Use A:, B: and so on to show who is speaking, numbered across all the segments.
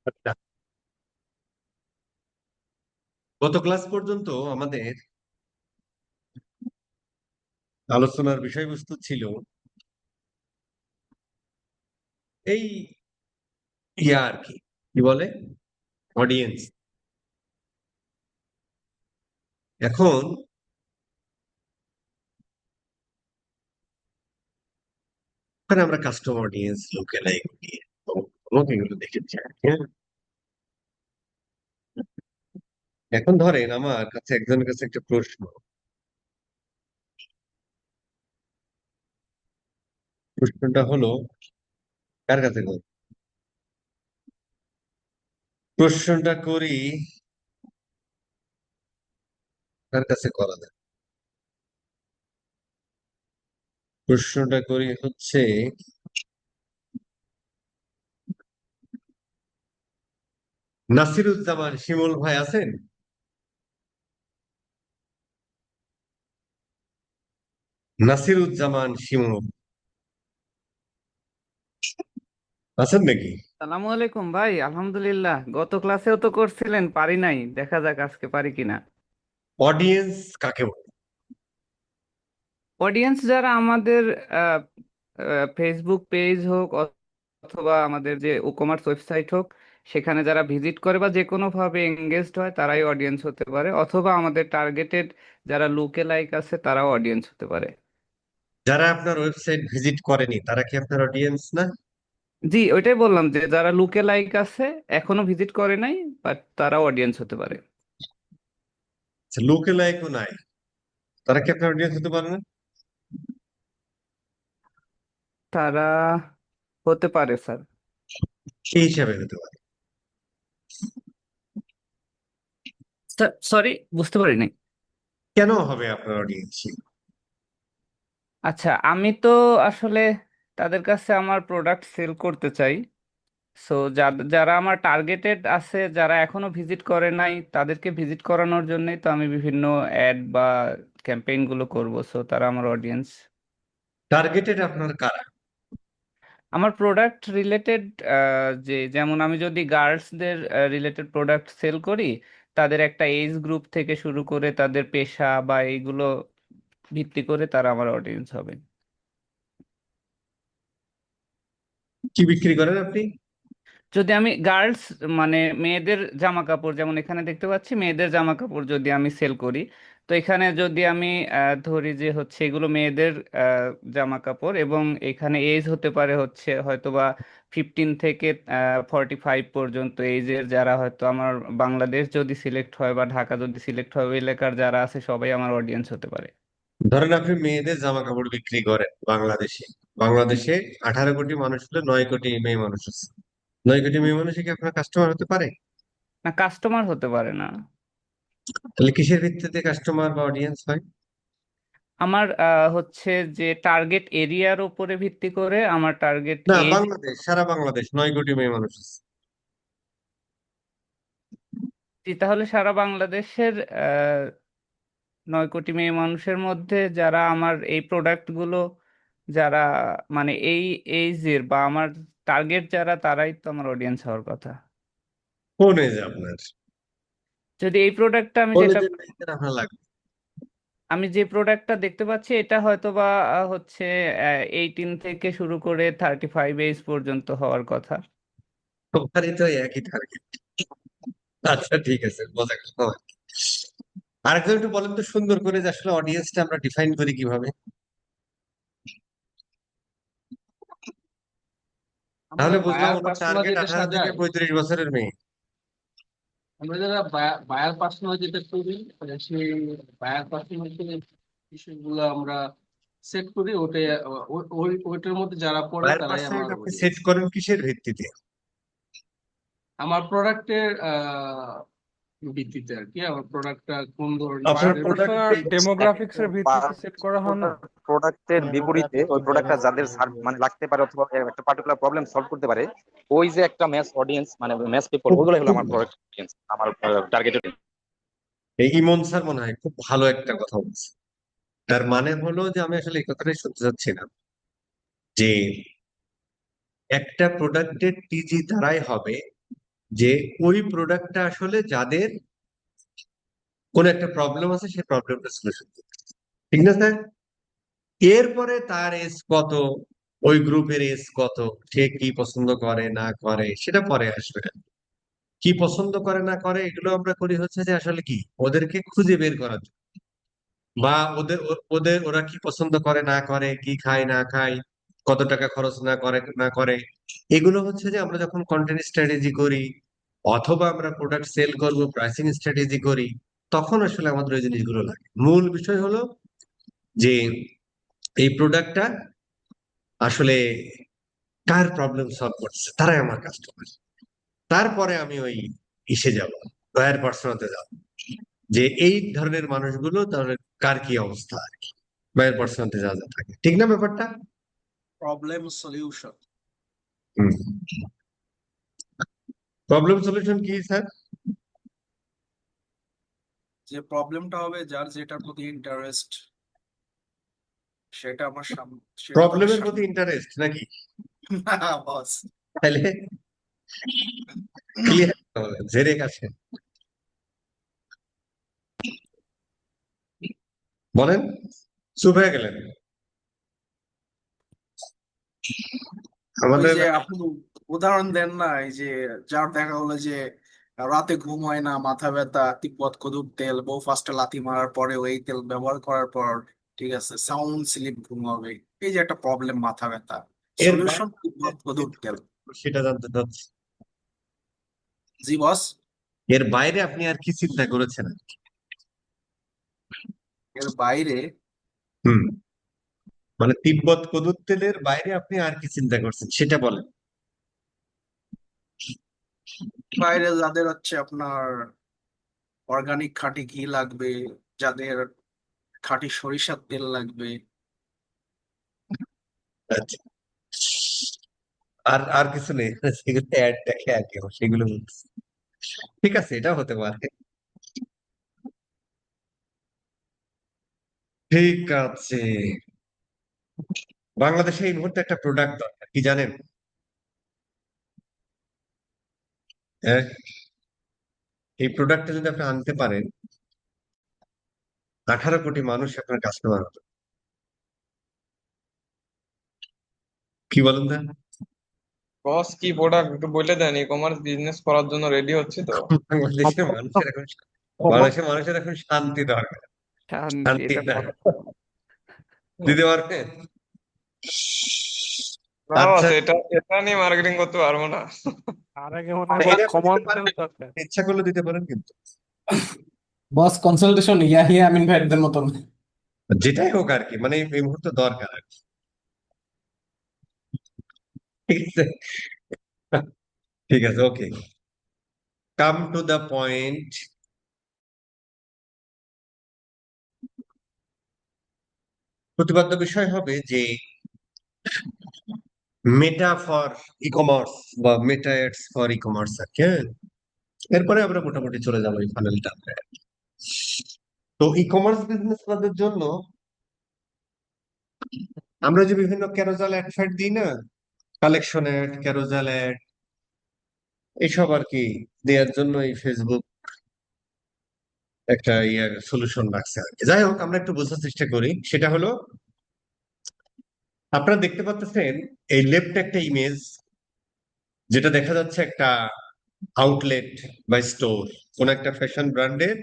A: আচ্ছা, গত ক্লাস পর্যন্ত আমাদের আলোচনার বিষয়বস্তু ছিল এই আর কি কি বলে অডিয়েন্স। এখন ওখানে আমরা কাস্টম অডিয়েন্স লোকেরা এগুলো দেখেছি। হ্যাঁ, এখন ধরেন আমার কাছে একজনের কাছে একটা প্রশ্ন। প্রশ্নটা হলো কার কাছে করব? প্রশ্নটা করি কার কাছে করা যায়? প্রশ্নটা করি হচ্ছে নাসিরুজ্জামান শিমুল ভাই আছেন? নাসিরুজ্জামান শিমুল আছেন নাকি?
B: সালামু আলাইকুম ভাই, আলহামদুলিল্লাহ। গত ক্লাসেও তো করছিলেন, পারি নাই। দেখা যাক আজকে পারি কিনা।
A: অডিয়েন্স কাকে বলে?
B: অডিয়েন্স যারা আমাদের ফেসবুক পেজ হোক অথবা আমাদের যে ই কমার্স ওয়েবসাইট হোক, সেখানে যারা ভিজিট করে বা যে কোনো ভাবে এঙ্গেজড হয় তারাই অডিয়েন্স হতে পারে, অথবা আমাদের টার্গেটেড যারা লুকে লাইক আছে তারাও অডিয়েন্স হতে পারে।
A: যারা আপনার ওয়েবসাইট ভিজিট করেনি তারা কি আপনার অডিয়েন্স না?
B: জি, ওইটাই বললাম যে যারা লুকে লাইক আছে, এখনো ভিজিট করে নাই, বাট তারাও অডিয়েন্স হতে পারে।
A: লোকে লাইকও নাই, তারা কি আপনার অডিয়েন্স হতে পারে না?
B: তারা হতে পারে স্যার।
A: সেই হিসাবে হতে পারে।
B: সরি, বুঝতে পারিনি।
A: কেন হবে আপনার অডিয়েন্স?
B: আচ্ছা, আমি তো আসলে তাদের কাছে আমার প্রোডাক্ট সেল করতে চাই। সো যারা আমার টার্গেটেড আছে, যারা এখনো ভিজিট করে নাই, তাদেরকে ভিজিট করানোর জন্যই তো আমি বিভিন্ন অ্যাড বা ক্যাম্পেইন গুলো করব। সো তারা আমার অডিয়েন্স।
A: টার্গেটেড আপনার কারা?
B: আমার প্রোডাক্ট রিলেটেড, যে যেমন আমি যদি গার্লসদের রিলেটেড প্রোডাক্ট সেল করি, তাদের একটা এজ গ্রুপ থেকে শুরু করে তাদের পেশা বা এইগুলো ভিত্তি করে তারা আমার অডিয়েন্স হবে।
A: কি বিক্রি করেন আপনি?
B: যদি আমি গার্লস, মানে মেয়েদের জামা কাপড়, যেমন এখানে দেখতে পাচ্ছি মেয়েদের জামা কাপড় যদি আমি সেল করি, তো এখানে যদি আমি ধরি যে হচ্ছে এগুলো মেয়েদের জামা কাপড়, এবং এখানে এজ হতে পারে হচ্ছে হয়তোবা 15 থেকে 45 পর্যন্ত এজের যারা, হয়তো আমার বাংলাদেশ যদি সিলেক্ট হয় বা ঢাকা যদি সিলেক্ট হয়, ওই এলাকার যারা আছে সবাই আমার অডিয়েন্স হতে পারে।
A: ধরেন আপনি মেয়েদের জামা কাপড় বিক্রি করেন বাংলাদেশে। বাংলাদেশে 18 কোটি মানুষ হলে 9 কোটি মেয়ে মানুষ আছে। 9 কোটি মেয়ে মানুষ কি আপনার কাস্টমার হতে পারে?
B: না, কাস্টমার হতে পারে না।
A: তাহলে কিসের ভিত্তিতে কাস্টমার বা অডিয়েন্স হয়?
B: আমার হচ্ছে যে টার্গেট এরিয়ার উপরে ভিত্তি করে আমার টার্গেট
A: না,
B: এজ।
A: বাংলাদেশ, সারা বাংলাদেশ 9 কোটি মেয়ে মানুষ আছে।
B: তাহলে সারা বাংলাদেশের 9 কোটি মেয়ে মানুষের মধ্যে যারা আমার এই প্রোডাক্টগুলো, যারা মানে এই এইজের বা আমার টার্গেট যারা, তারাই তো আমার অডিয়েন্স হওয়ার কথা।
A: কোন এজ আপনার?
B: যদি এই প্রোডাক্টটা আমি
A: কোন
B: যেটা,
A: এজের মেয়েদের আপনার লাগবে?
B: আমি যে প্রোডাক্টটা দেখতে পাচ্ছি এটা হয়তো বা হচ্ছে 18 থেকে শুরু করে 35 এজ পর্যন্ত হওয়ার কথা।
A: সবারই তো একই টার্গেট। আচ্ছা, ঠিক আছে, বোঝা গেল। আরেকজন একটু বলেন তো সুন্দর করে যে আসলে অডিয়েন্সটা আমরা ডিফাইন করি কিভাবে?
C: আমরা
A: তাহলে বুঝলাম
C: বায়ার
A: ওনার
C: পার্সোনা
A: টার্গেট
C: যেটা
A: 18 থেকে 35 বছরের মেয়ে।
C: আমরা যারা বায়ার পার্সোনা যেটা করি, সেই বায়ার পার্সোনা বিষয়গুলো আমরা সেট করি। ওটাই ওইটার মধ্যে যারা পড়ে
A: বায়ার
C: তারাই আমার
A: পার্সেন্ট আপনি সেট
C: অডিয়েন্স।
A: করেন কিসের ভিত্তিতে?
C: আমার প্রোডাক্টের ভিত্তিতে আর কি, আমার প্রোডাক্টটা কোন ধরনের
A: আপনার
C: তাদের।
A: প্রোডাক্ট
D: ডেমোগ্রাফিক্স এর ভিত্তিতে সেট করা হয় না।
E: প্রোডাক্টের বিপরীতে ওই প্রোডাক্টটা যাদের মানে লাগতে পারে অথবা একটা পার্টিকুলার প্রবলেম সলভ করতে পারে, ওই যে একটা ম্যাস অডিয়েন্স মানে ম্যাস পিপল,
A: খুব
E: ওগুলোই হলো
A: খুব
E: আমার প্রোডাক্ট অডিয়েন্স, আমার টার্গেটেড।
A: এই ইমন স্যার মনে হয় খুব ভালো একটা কথা বলছে। তার মানে হলো যে আমি আসলে এই কথাটাই শুনতে চাচ্ছিলাম যে একটা প্রোডাক্টের টিজি দ্বারাই হবে যে ওই প্রোডাক্টটা আসলে যাদের কোন একটা প্রবলেম আছে সেই প্রবলেমটা সলিউশন করতে, ঠিক না স্যার? এরপরে তার এজ কত, ওই গ্রুপের এজ কত, সে কি পছন্দ করে না করে সেটা পরে আসবে। কি পছন্দ করে না করে এগুলো আমরা করি হচ্ছে যে আসলে কি ওদেরকে খুঁজে বের করার জন্য। বা ওদের ওরা কি পছন্দ করে না করে, কি খায় না খায়, কত টাকা খরচ না করে এগুলো হচ্ছে যে আমরা যখন কন্টেন্ট স্ট্র্যাটেজি করি অথবা আমরা প্রোডাক্ট সেল করব, প্রাইসিং স্ট্র্যাটেজি করি, তখন আসলে আমাদের ওই জিনিসগুলো লাগে। মূল বিষয় হলো যে এই প্রোডাক্টটা আসলে কার প্রবলেম সলভ করছে, তারাই আমার কাস্টমার। তারপরে আমি ওই ইসে যাব, বায়ার পার্সোনাতে যাব, যে এই ধরনের মানুষগুলো তাহলে কার কি অবস্থা আর কি, বায়ার পার্সোনাতে যা যা থাকে, ঠিক না ব্যাপারটা?
C: Problem solution.
A: প্রবলেম সলিউশন কি স্যার?
C: যে প্রবলেমটা হবে যার যেটার প্রতি ইন্টারেস্ট সেটা সেটা তাদের
A: প্রবলেমের প্রতি
C: সামনে।
A: ইন্টারেস্ট নাকি?
C: না বস,
A: তাহলে ক্লিয়ার জেরে কাছে বলেন, চুপ হয়ে গেলেন
C: ওই
A: আমাদের।
C: যে আপনি উদাহরণ দেন না, এই যে যার দেখা হলো যে রাতে ঘুম হয় না, মাথা ব্যথা, তিব্বত কদুর তেল, বউ ফার্স্টে লাথি মারার পরে ওই তেল ব্যবহার করার পর ঠিক আছে সাউন্ড স্লিপ ঘুম হবে, এই যে একটা প্রবলেম মাথা ব্যথা,
A: এর
C: সলিউশন
A: বাইরে
C: তিব্বত কদুর তেল।
A: সেটা জানতে চাচ্ছি,
C: জি বস।
A: এর বাইরে আপনি আর কি চিন্তা করেছেন?
C: এর বাইরে
A: হুম, মানে তিব্বত কদুর তেলের বাইরে আপনি আর কি চিন্তা করছেন সেটা বলেন।
C: বাইরে যাদের হচ্ছে আপনার অর্গানিক খাঁটি ঘি লাগবে, যাদের খাঁটি সরিষার তেল লাগবে।
A: আচ্ছা, আর আর কিছু নেই, সেগুলো অ্যাড দেখে আর কি সেগুলো বলছি। ঠিক আছে, এটা হতে পারে। ঠিক আছে, বাংলাদেশে এই মুহূর্তে একটা প্রোডাক্ট দরকার, কি জানেন? হ্যাঁ, এই প্রোডাক্টটা যদি আপনি আনতে পারেন 18 কোটি মানুষ আপনার কাস্টমার হবে। কি বলেন না?
F: বস কি প্রোডাক্ট একটু বলে দেন, ই কমার্স বিজনেস করার জন্য রেডি হচ্ছে তো।
A: বাংলাদেশের মানুষের এখন বাংলাদেশের মানুষের এখন শান্তি দরকার।
B: শান্তি,
A: শান্তি
B: এটা
A: না
B: বড়।
A: দিতে পারবেন?
F: না
A: আচ্ছা,
F: বস, এটা এটা নিয়ে মার্কেটিং করতে পারবো না।
D: আর আগে মনে হয়
A: এটা
D: কমন
A: করতে
D: সেন্স
A: পারবেন,
D: দরকার।
A: ইচ্ছা করলে দিতে পারেন কিন্তু।
G: বস কনসালটেশন ইয়াহিয়া আমিন ভাইদের মতন।
A: যেটাই হোক আর কি, মানে এই মুহূর্তে দরকার আর কি। ঠিক আছে, ঠিক আছে, ওকে, কাম টু দ্য পয়েন্ট। প্রতিপাদ্য বিষয় হবে যে মেটা ফর ই কমার্স বা মেটা এডস ফর ই কমার্স আর কি, হ্যাঁ? এরপরে আমরা মোটামুটি চলে যাবো এই ফানেলটা। তো ই কমার্স বিজনেস জন্য আমরা যে বিভিন্ন ক্যারোজাল অ্যাড ফ্যাড দিই না, কালেকশন অ্যাড, ক্যারোজাল অ্যাড, এইসব আর কি দেওয়ার জন্য এই ফেসবুক একটা ইয়ার সলিউশন রাখছে আর কি। যাই হোক, আমরা একটু বোঝার চেষ্টা করি। সেটা হলো, আপনারা দেখতে পাচ্ছেন এই লেফট একটা ইমেজ, যেটা দেখা যাচ্ছে একটা আউটলেট বা স্টোর, কোন একটা ফ্যাশন ব্র্যান্ডের,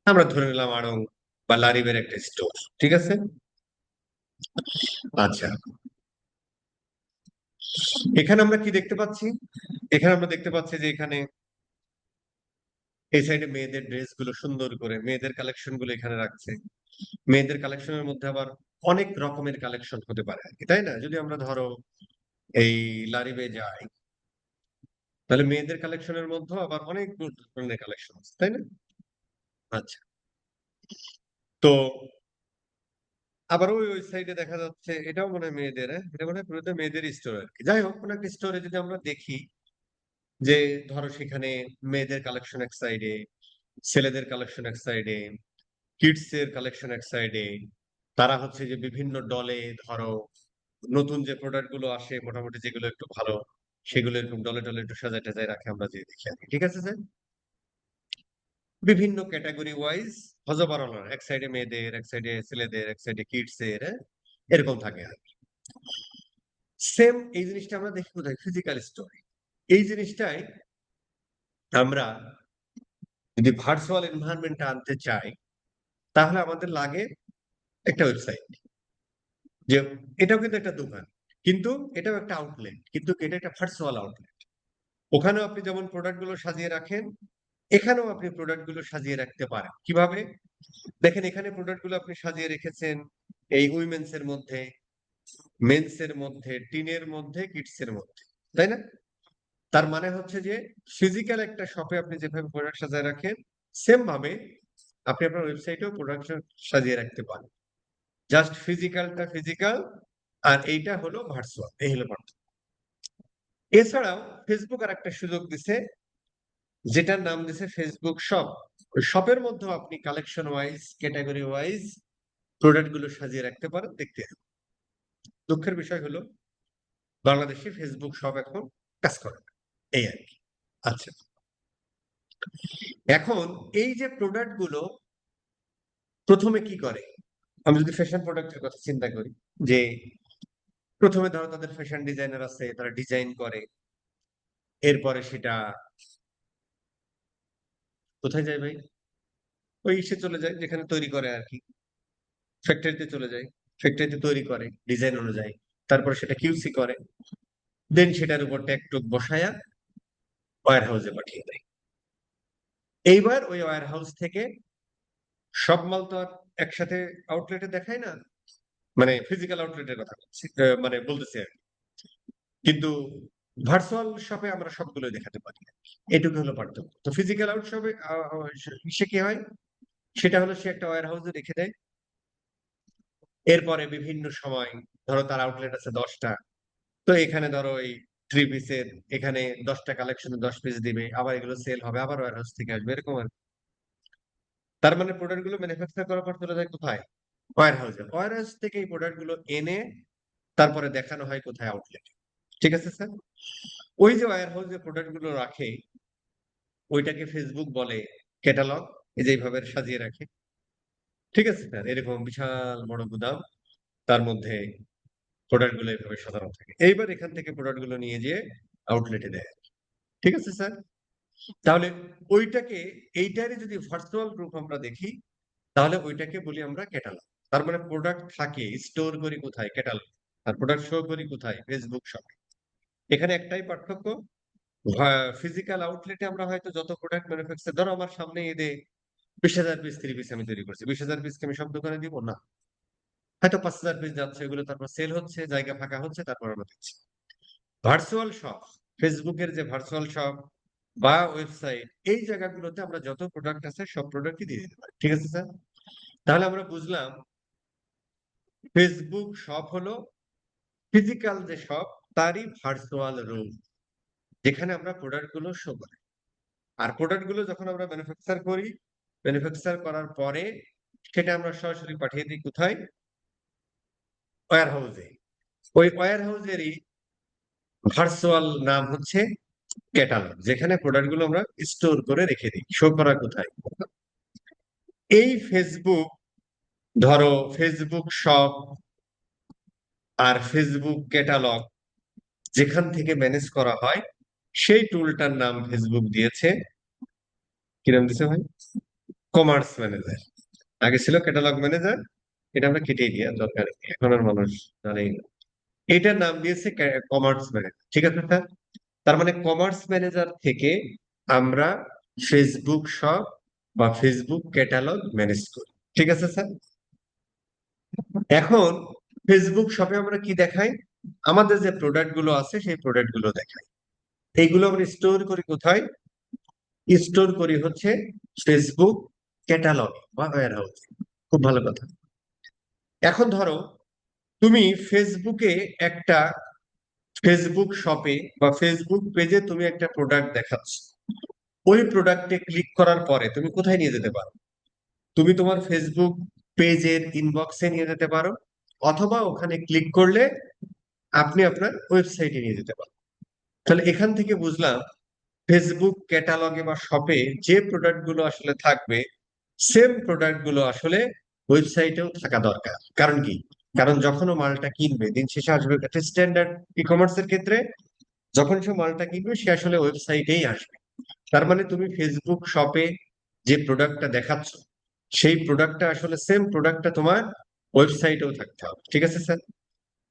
A: আমরা ধরে নিলাম আড়ং বা লারিবের একটা স্টোর, ঠিক আছে? আচ্ছা, এখানে আমরা কি দেখতে পাচ্ছি? এখানে আমরা দেখতে পাচ্ছি যে এখানে এই সাইডে মেয়েদের ড্রেস গুলো সুন্দর করে মেয়েদের কালেকশন গুলো এখানে রাখছে। মেয়েদের কালেকশনের মধ্যে আবার অনেক রকমের কালেকশন হতে পারে আর কি, তাই না? যদি আমরা ধরো এই লারিবে যাই, তাহলে মেয়েদের কালেকশনের মধ্যে আবার অনেক ধরনের কালেকশন আছে, তাই না? আচ্ছা, তো আবার ওই ওই সাইডে দেখা যাচ্ছে এটাও মনে হয় মেয়েদের, হ্যাঁ এটা মনে হয় পুরোটা মেয়েদের স্টোর আর কি। যাই হোক, কোন একটা স্টোরে যদি আমরা দেখি যে ধরো সেখানে মেয়েদের কালেকশন এক সাইডে, ছেলেদের কালেকশন এক সাইডে, কিডস এর কালেকশন এক সাইডে, তারা হচ্ছে যে বিভিন্ন ডলে ধরো নতুন যে প্রোডাক্ট গুলো আসে মোটামুটি যেগুলো একটু ভালো সেগুলো এরকম ডলে ডলে একটু সাজায় টাজায় রাখে, আমরা যে দেখি আর কি। ঠিক আছে স্যার? বিভিন্ন ক্যাটাগরি ওয়াইজ হজবরল, এক সাইডে মেয়েদের, এক সাইডে ছেলেদের, এক সাইডে কিডস এর, এরকম থাকে আর কি। সেম এই জিনিসটা আমরা দেখি কোথায়? ফিজিক্যাল স্টোরে। এই জিনিসটাই আমরা যদি ভার্চুয়াল এনভায়রনমেন্টটা আনতে চাই, তাহলে আমাদের লাগে একটা ওয়েবসাইট। যে এটাও কিন্তু একটা দোকান, কিন্তু এটাও একটা আউটলেট, কিন্তু এটা একটা ভার্চুয়াল আউটলেট। ওখানেও আপনি যেমন প্রোডাক্ট গুলো সাজিয়ে রাখেন, এখানেও আপনি প্রোডাক্ট গুলো সাজিয়ে রাখতে পারেন। কিভাবে? দেখেন, এখানে প্রোডাক্ট গুলো আপনি সাজিয়ে রেখেছেন এই উইমেন্স এর মধ্যে, মেন্স এর মধ্যে, টিনের মধ্যে, কিডস এর মধ্যে, তাই না? তার মানে হচ্ছে যে ফিজিক্যাল একটা শপে আপনি যেভাবে প্রোডাক্ট সাজিয়ে রাখেন, সেম ভাবে আপনি আপনার ওয়েবসাইটেও প্রোডাক্ট সাজিয়ে রাখতে পারেন। জাস্ট ফিজিক্যালটা ফিজিক্যাল, আর এইটা হলো ভার্চুয়াল। এই হলো পার্থক্য। এছাড়াও ফেসবুক আর একটা সুযোগ দিছে, যেটার নাম দিছে ফেসবুক শপ। ওই শপের মধ্যে আপনি collection wise, category wise product গুলো সাজিয়ে রাখতে পারেন, দেখতে হবে। দুঃখের বিষয় হলো বাংলাদেশে ফেসবুক শপ এখন কাজ করে না, এই আর কি। আচ্ছা, এখন এই যে প্রোডাক্ট গুলো প্রথমে কি করে, আমি যদি ফ্যাশন প্রোডাক্টের কথা চিন্তা করি, যে প্রথমে ধরো তাদের ফ্যাশন ডিজাইনার আছে, তারা ডিজাইন করে, এরপরে সেটা কোথায় যায় ভাই? ওই ইসে চলে যায় যেখানে তৈরি করে আর কি, ফ্যাক্টরিতে চলে যায়, ফ্যাক্টরিতে তৈরি করে ডিজাইন অনুযায়ী, তারপরে সেটা কিউসি করে, দেন সেটার উপর ট্যাগ টুক বসায়া ওয়্যার হাউসে পাঠিয়ে দেয়। এইবার ওই ওয়্যার হাউস থেকে সব মাল তো আর একসাথে আউটলেটে দেখায় না, মানে ফিজিক্যাল আউটলেটের কথা বলছি, মানে বলতেছি আর কি। কিন্তু ভার্চুয়াল শপে আমরা সবগুলো দেখাতে পারি, এটুকু হলো পার্থক্য। তো ফিজিক্যাল আউট শপে সে কি হয়, সেটা হলো সে একটা ওয়্যার হাউসে রেখে দেয়। এরপরে বিভিন্ন সময়, ধরো তার আউটলেট আছে 10টা, তো এখানে ধরো এই 3 পিসের এখানে 10টা কালেকশনে 10 পিস দিবে, আবার এগুলো সেল হবে, আবার ওয়্যার হাউস থেকে আসবে, এরকম আর কি। তার মানে প্রোডাক্ট গুলো ম্যানুফ্যাকচার করার পর চলে যায় কোথায়? ওয়্যার হাউসে। ওয়্যার হাউস থেকে এই প্রোডাক্ট গুলো এনে তারপরে দেখানো হয় কোথায়? আউটলেট। ঠিক আছে স্যার? ওই যে ওয়্যার হাউসে প্রোডাক্ট গুলো রাখে, ওইটাকে ফেসবুক বলে ক্যাটালগ। এই যে এইভাবে সাজিয়ে রাখে। ঠিক আছে স্যার? এরকম বিশাল বড় গুদাম, তার মধ্যে প্রোডাক্ট গুলো এইভাবে সাজানো থাকে। এইবার এখান থেকে প্রোডাক্ট গুলো নিয়ে যেয়ে আউটলেটে দেয়। ঠিক আছে স্যার? তাহলে ওইটাকে, এইটারই যদি ভার্চুয়াল রূপ আমরা দেখি, তাহলে ওইটাকে বলি আমরা ক্যাটালগ। তার মানে প্রোডাক্ট থাকে, স্টোর করি কোথায়? ক্যাটালগ। আর প্রোডাক্ট শো করি কোথায়? ফেসবুক শপে। এখানে একটাই পার্থক্য, ফিজিক্যাল আউটলেটে আমরা হয়তো যত প্রোডাক্ট ম্যানুফ্যাকচার, ধরো আমার সামনে এদে 20,000 পিস 3 পিস আমি তৈরি করছি, 20,000 পিসকে আমি সব দোকানে দিব না, হয়তো 5,000 পিস যাচ্ছে, ওগুলো তারপর সেল হচ্ছে, জায়গা ফাঁকা হচ্ছে, তারপর আমরা দিচ্ছি। ভার্চুয়াল শপ, ফেসবুকের যে ভার্চুয়াল শপ বা ওয়েবসাইট, এই জায়গাগুলোতে আমরা যত প্রোডাক্ট আছে সব প্রোডাক্টই দিয়ে দিতে পারি। ঠিক আছে স্যার? তাহলে আমরা বুঝলাম ফেসবুক শপ হলো ফিজিক্যাল যে শপ, তারই ভার্চুয়াল রূপ, যেখানে আমরা প্রোডাক্ট গুলো শো করি। আর প্রোডাক্ট গুলো যখন আমরা ম্যানুফ্যাকচার করি, ম্যানুফ্যাকচার করার পরে সেটা আমরা সরাসরি পাঠিয়ে দিই কোথায়? ওয়্যার হাউসে। ওই ওয়্যার হাউসেরই ভার্চুয়াল নাম হচ্ছে ক্যাটালগ, যেখানে প্রোডাক্ট গুলো আমরা স্টোর করে রেখে দিই। শো করা কোথায়? এই ফেসবুক, ধরো ফেসবুক শপ আর ফেসবুক ক্যাটালগ যেখান থেকে ম্যানেজ করা হয়, সেই টুলটার নাম ফেসবুক দিয়েছে, কি নাম দিয়েছে ভাই? Commerce manager. আগে ছিল ক্যাটালগ ম্যানেজার, এটা আমরা কেটে দিই, আর দরকার নেই, এখন আর মানুষ জানেই না। এটার নাম দিয়েছে কমার্স ম্যানেজার। ঠিক আছে স্যার? তার মানে কমার্স ম্যানেজার থেকে আমরা ফেসবুক শপ বা ফেসবুক ক্যাটালগ ম্যানেজ করি। ঠিক আছে স্যার? এখন ফেসবুক শপে আমরা কি দেখাই? আমাদের যে প্রোডাক্ট গুলো আছে সেই প্রোডাক্ট গুলো দেখাই। এইগুলো আমরা স্টোর করি কোথায়? স্টোর করি হচ্ছে ফেসবুক ক্যাটালগ বা ওয়্যার হাউসে। খুব ভালো কথা। এখন ধরো তুমি ফেসবুকে একটা, ফেসবুক শপে বা ফেসবুক পেজে তুমি একটা প্রোডাক্ট দেখাচ্ছ, ওই প্রোডাক্টে ক্লিক করার পরে তুমি কোথায় নিয়ে যেতে পারো? তুমি তোমার ফেসবুক পেজের ইনবক্সে নিয়ে যেতে পারো, অথবা ওখানে ক্লিক করলে আপনি আপনার ওয়েবসাইটে নিয়ে যেতে পারো। তাহলে এখান থেকে বুঝলাম ফেসবুক ক্যাটালগে বা শপে যে প্রোডাক্ট গুলো আসলে থাকবে সেম প্রোডাক্ট গুলো আসলে ওয়েবসাইটেও থাকা দরকার। কারণ কি? কারণ যখন ও মালটা কিনবে দিন শেষে আসবে একটা স্ট্যান্ডার্ড ই কমার্সের ক্ষেত্রে যখন সে মালটা কিনবে সে আসলে ওয়েবসাইটেই আসবে। তার মানে তুমি ফেসবুক শপে যে প্রোডাক্টটা দেখাচ্ছ সেই প্রোডাক্টটা আসলে সেম প্রোডাক্টটা তোমার ওয়েবসাইটেও থাকতে হবে। ঠিক আছে স্যার?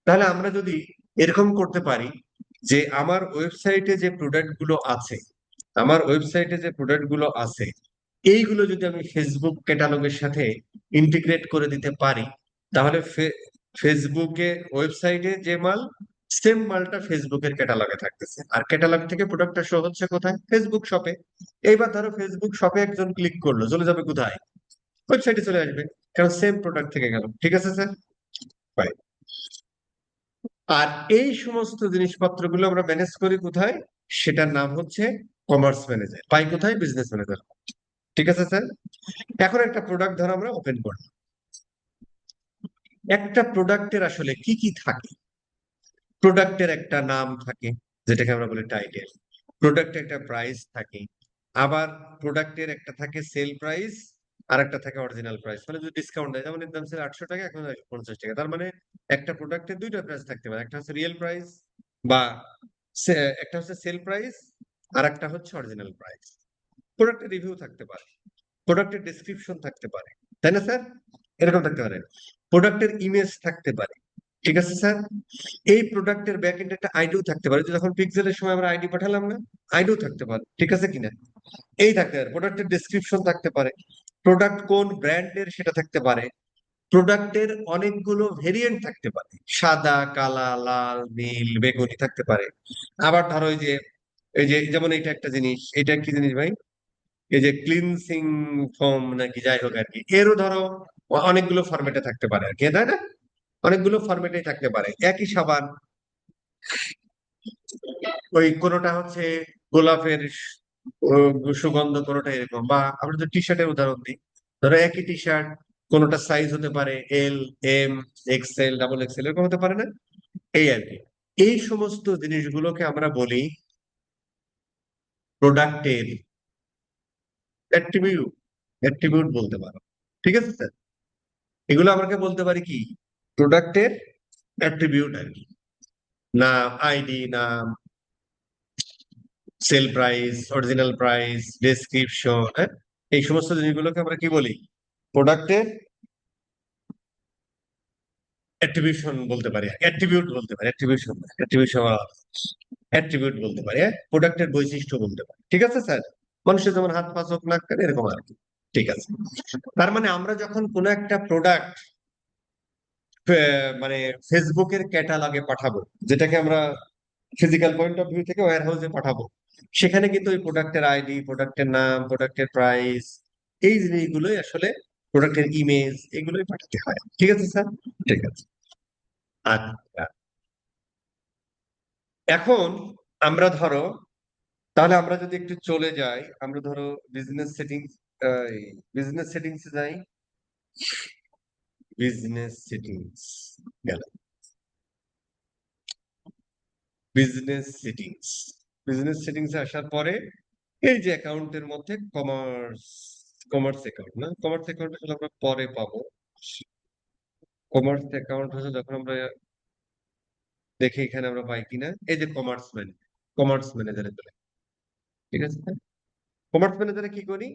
A: তাহলে আমরা যদি এরকম করতে পারি যে আমার ওয়েবসাইটে যে প্রোডাক্ট গুলো আছে এইগুলো যদি আমি ফেসবুক ক্যাটালগের সাথে ইন্টিগ্রেট করে দিতে পারি তাহলে ফেসবুকে ওয়েবসাইটে যে মাল সেম মালটা ফেসবুকের ক্যাটালগে থাকতেছে আর ক্যাটালগ থেকে প্রোডাক্টটা শো হচ্ছে কোথায়? ফেসবুক শপে। এইবার ধরো ফেসবুক শপে একজন ক্লিক করলো, চলে যাবে কোথায়? ওয়েবসাইটে চলে আসবে, কারণ সেম প্রোডাক্ট থেকে গেল। ঠিক আছে স্যার? Fine. আর এই সমস্ত জিনিসপত্রগুলো আমরা ম্যানেজ করি কোথায়? সেটার নাম হচ্ছে কমার্স ম্যানেজার। পাই কোথায়? Business manager. ঠিক আছে স্যার? এখন একটা প্রোডাক্ট ধরো আমরা ওপেন করি। একটা প্রোডাক্টের আসলে কি কি থাকে? প্রোডাক্টের একটা নাম থাকে যেটাকে আমরা বলি টাইটেল, প্রোডাক্টের একটা প্রাইস থাকে, আবার প্রোডাক্টের একটা থাকে সেল প্রাইস আর একটা থাকে অরিজিনাল প্রাইস। মানে যদি ডিসকাউন্ট দেয়, যেমন এর দাম ছিল 800 টাকা, এখন 50 টাকা, তার মানে একটা প্রোডাক্টের দুইটা প্রাইস থাকতে পারে, একটা হচ্ছে রিয়েল প্রাইস বা একটা হচ্ছে সেল প্রাইস আর একটা হচ্ছে অরিজিনাল প্রাইস। প্রোডাক্টের রিভিউ থাকতে পারে, প্রোডাক্টের ডেসক্রিপশন থাকতে পারে, তাই না স্যার? এরকম থাকতে পারে, প্রোডাক্টের ইমেজ থাকতে পারে। ঠিক আছে স্যার? এই প্রোডাক্টের ব্যাক এন্ডে একটা আইডিও থাকতে পারে, যে যখন পিক্সেলের সময় আমরা আইডি পাঠালাম না, আইডিও থাকতে পারে। ঠিক আছে কিনা? এই থাকতে পারে, প্রোডাক্টের ডেসক্রিপশন থাকতে পারে, প্রোডাক্ট কোন ব্র্যান্ডের সেটা থাকতে পারে, প্রোডাক্টের অনেকগুলো ভেরিয়েন্ট থাকতে পারে, সাদা, কালা, লাল, নীল, বেগুনি থাকতে পারে। আবার ধরো এই যে যেমন এটা একটা জিনিস, এটা কি জিনিস ভাই? এই যে ক্লিনসিং ফোম নাকি যাই হোক আর কি, এরও ধরো অনেকগুলো ফরম্যাটে থাকতে পারে আর কি, তাই না? অনেকগুলো ফরম্যাটে থাকতে পারে। একই সাবান, ওই কোনোটা হচ্ছে গোলাপের সুগন্ধ, কোনোটা এরকম। বা আমরা যদি টি শার্টের উদাহরণ দিই, ধরো একই টি শার্ট কোনোটা সাইজ হতে পারে এল, এম, এক্সেল, ডাবল এক্সেল, এরকম হতে পারে না? এই আর কি। এই সমস্ত জিনিসগুলোকে আমরা বলি প্রোডাক্টের অ্যাট্রিবিউট, অ্যাট্রিবিউট বলতে পারো। ঠিক আছে স্যার? এগুলো আমাকে বলতে পারি কি? প্রোডাক্টের অ্যাট্রিবিউট আর কি। নাম, আইডি, নাম, sale price, original price, description, হ্যাঁ, এই সমস্ত জিনিসগুলোকে আমরা কি বলি? প্রোডাক্টের অ্যাট্রিবিউশন বলতে পারি, অ্যাট্রিবিউট বলতে পারি, অ্যাট্রিবিউশন, অ্যাট্রিবিউশন, অ্যাট্রিবিউট বলতে পারি, হ্যাঁ, প্রোডাক্টের বৈশিষ্ট্য বলতে পারি। ঠিক আছে স্যার? মানুষের যেমন হাত, পা, চোখ, নাক, কান, এরকম আর কি। ঠিক আছে। তার মানে আমরা যখন কোনো একটা প্রোডাক্ট মানে ফেসবুকের ক্যাটালগে পাঠাবো, যেটাকে আমরা ফিজিক্যাল পয়েন্ট অফ ভিউ থেকে ওয়্যার হাউসে পাঠাবো, সেখানে কিন্তু ওই প্রোডাক্টের আইডি, প্রোডাক্টের নাম, প্রোডাক্টের প্রাইস, এই জিনিসগুলোই আসলে প্রোডাক্টের ইমেজ, এগুলোই পাঠাতে হয়। ঠিক আছে স্যার? ঠিক আছে। আচ্ছা, এখন আমরা ধরো, তাহলে আমরা যদি একটু চলে যাই, আমরা ধরো বিজনেস সেটিংস, বিজনেস সেটিংসে যাই। বিজনেস সেটিংস গেল, বিজনেস সেটিংস, বিজনেস সেটিংসে আসার পরে এই যে অ্যাকাউন্টের মধ্যে কমার্স, কমার্স অ্যাকাউন্ট, না কমার্স অ্যাকাউন্ট আসলে আমরা পরে পাবো। কমার্স অ্যাকাউন্ট হচ্ছে যখন আমরা দেখি এখানে আমরা পাই কিনা, এই যে কমার্স ম্যানেজার, কমার্স ম্যানেজারে চলে। ঠিক আছে? কমার্স ম্যানেজারে কি করি?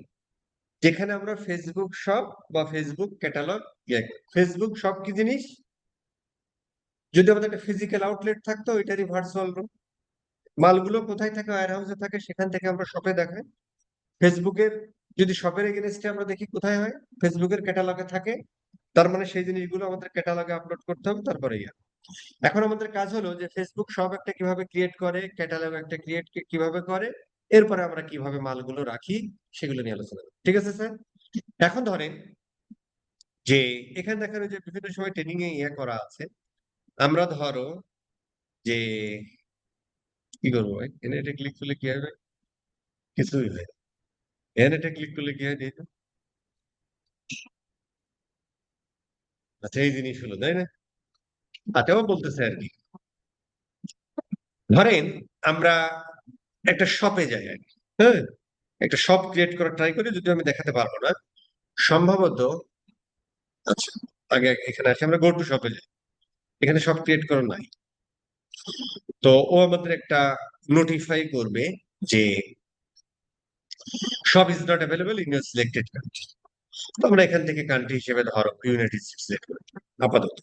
A: যেখানে আমরা ফেসবুক শপ বা ফেসবুক ক্যাটালগ ইয়ে করি। ফেসবুক শপ কি জিনিস? যদি আমাদের একটা ফিজিক্যাল আউটলেট থাকতো, ওইটারই ভার্চুয়াল রুম। মালগুলো কোথায় থাকে? ওয়্যার হাউসে থাকে, সেখান থেকে আমরা শপে দেখাই। ফেসবুকের যদি শপের এগেনস্টে আমরা দেখি কোথায় হয়? ফেসবুকের ক্যাটালগে থাকে। তার মানে সেই জিনিসগুলো আমাদের ক্যাটালগে আপলোড করতে হবে, তারপরে ইয়া। এখন আমাদের কাজ হলো যে ফেসবুক শপ একটা কিভাবে ক্রিয়েট করে, ক্যাটালগ একটা ক্রিয়েট কিভাবে করে, এরপরে আমরা কিভাবে মালগুলো রাখি সেগুলো নিয়ে আলোচনা করি। ঠিক আছে স্যার? এখন ধরেন যে এখানে দেখানো যে বিভিন্ন সময় ট্রেনিং এ ইয়ে করা আছে, আমরা ধরো যে কি করবো ভাই, এখানে এটা ক্লিক করলে কি হবে? কিছুই হয় না। এখানে এটা ক্লিক করলে কি হয় দেখো। আচ্ছা, এই জিনিস হলো, তাই না? আচ্ছা, ও বলতেছে আর কি ধরেন আমরা একটা শপে যাই আর কি, হ্যাঁ, একটা শপ ক্রিয়েট করার ট্রাই করি, যদিও আমি দেখাতে পারবো না সম্ভবত। আচ্ছা, আগে এখানে আসি, আমরা গো টু শপে যাই, এখানে শপ ক্রিয়েট করা নাই। তো ও আমাদের একটা নোটিফাই করবে যে shop is not available in your selected country. তো আমরা এখান থেকে কান্ট্রি হিসেবে ধরো ইউনাইটেড স্টেটস সিলেক্ট করি আপাতত।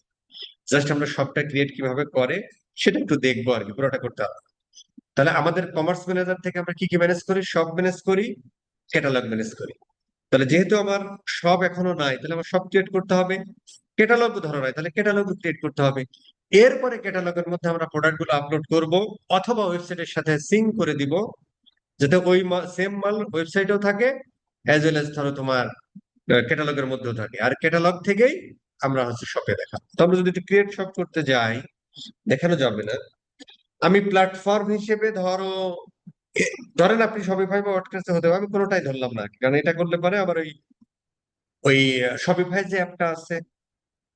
A: জাস্ট আমরা শপটা ক্রিয়েট কিভাবে করে সেটা একটু দেখবো আর কি, পুরোটা করতে হবে। তাহলে আমাদের কমার্স ম্যানেজার থেকে আমরা কি কি ম্যানেজ করি? শপ ম্যানেজ করি, ক্যাটালগ ম্যানেজ করি। তাহলে যেহেতু আমার সব এখনো নাই, তাহলে আমার সব ক্রিয়েট করতে হবে। ক্যাটালগ ধরো নাই, তাহলে ক্যাটালগ ক্রিয়েট করতে হবে। এরপরে ক্যাটালগের মধ্যে আমরা প্রোডাক্ট গুলো আপলোড করব, অথবা ওয়েবসাইটের সাথে সিঙ্ক করে দিব, যাতে ওই সেম মাল ওয়েবসাইটেও থাকে, অ্যাজ ওয়েল এজ ধরো তোমার ক্যাটালগের মধ্যেও থাকে। আর ক্যাটালগ থেকেই আমরা হচ্ছে শপে দেখাবো। তো আমরা যদি ক্রিয়েট শপ করতে যাই, দেখানো যাবে না। আমি প্ল্যাটফর্ম হিসেবে ধরেন আপনি শপিফাই বা ওয়ার্ডপ্রেসে হতে হবে, আমি কোনোটাই ধরলাম না, কারণ এটা করলে পারে আবার ওই ওই শপিফাই যে অ্যাপটা আছে,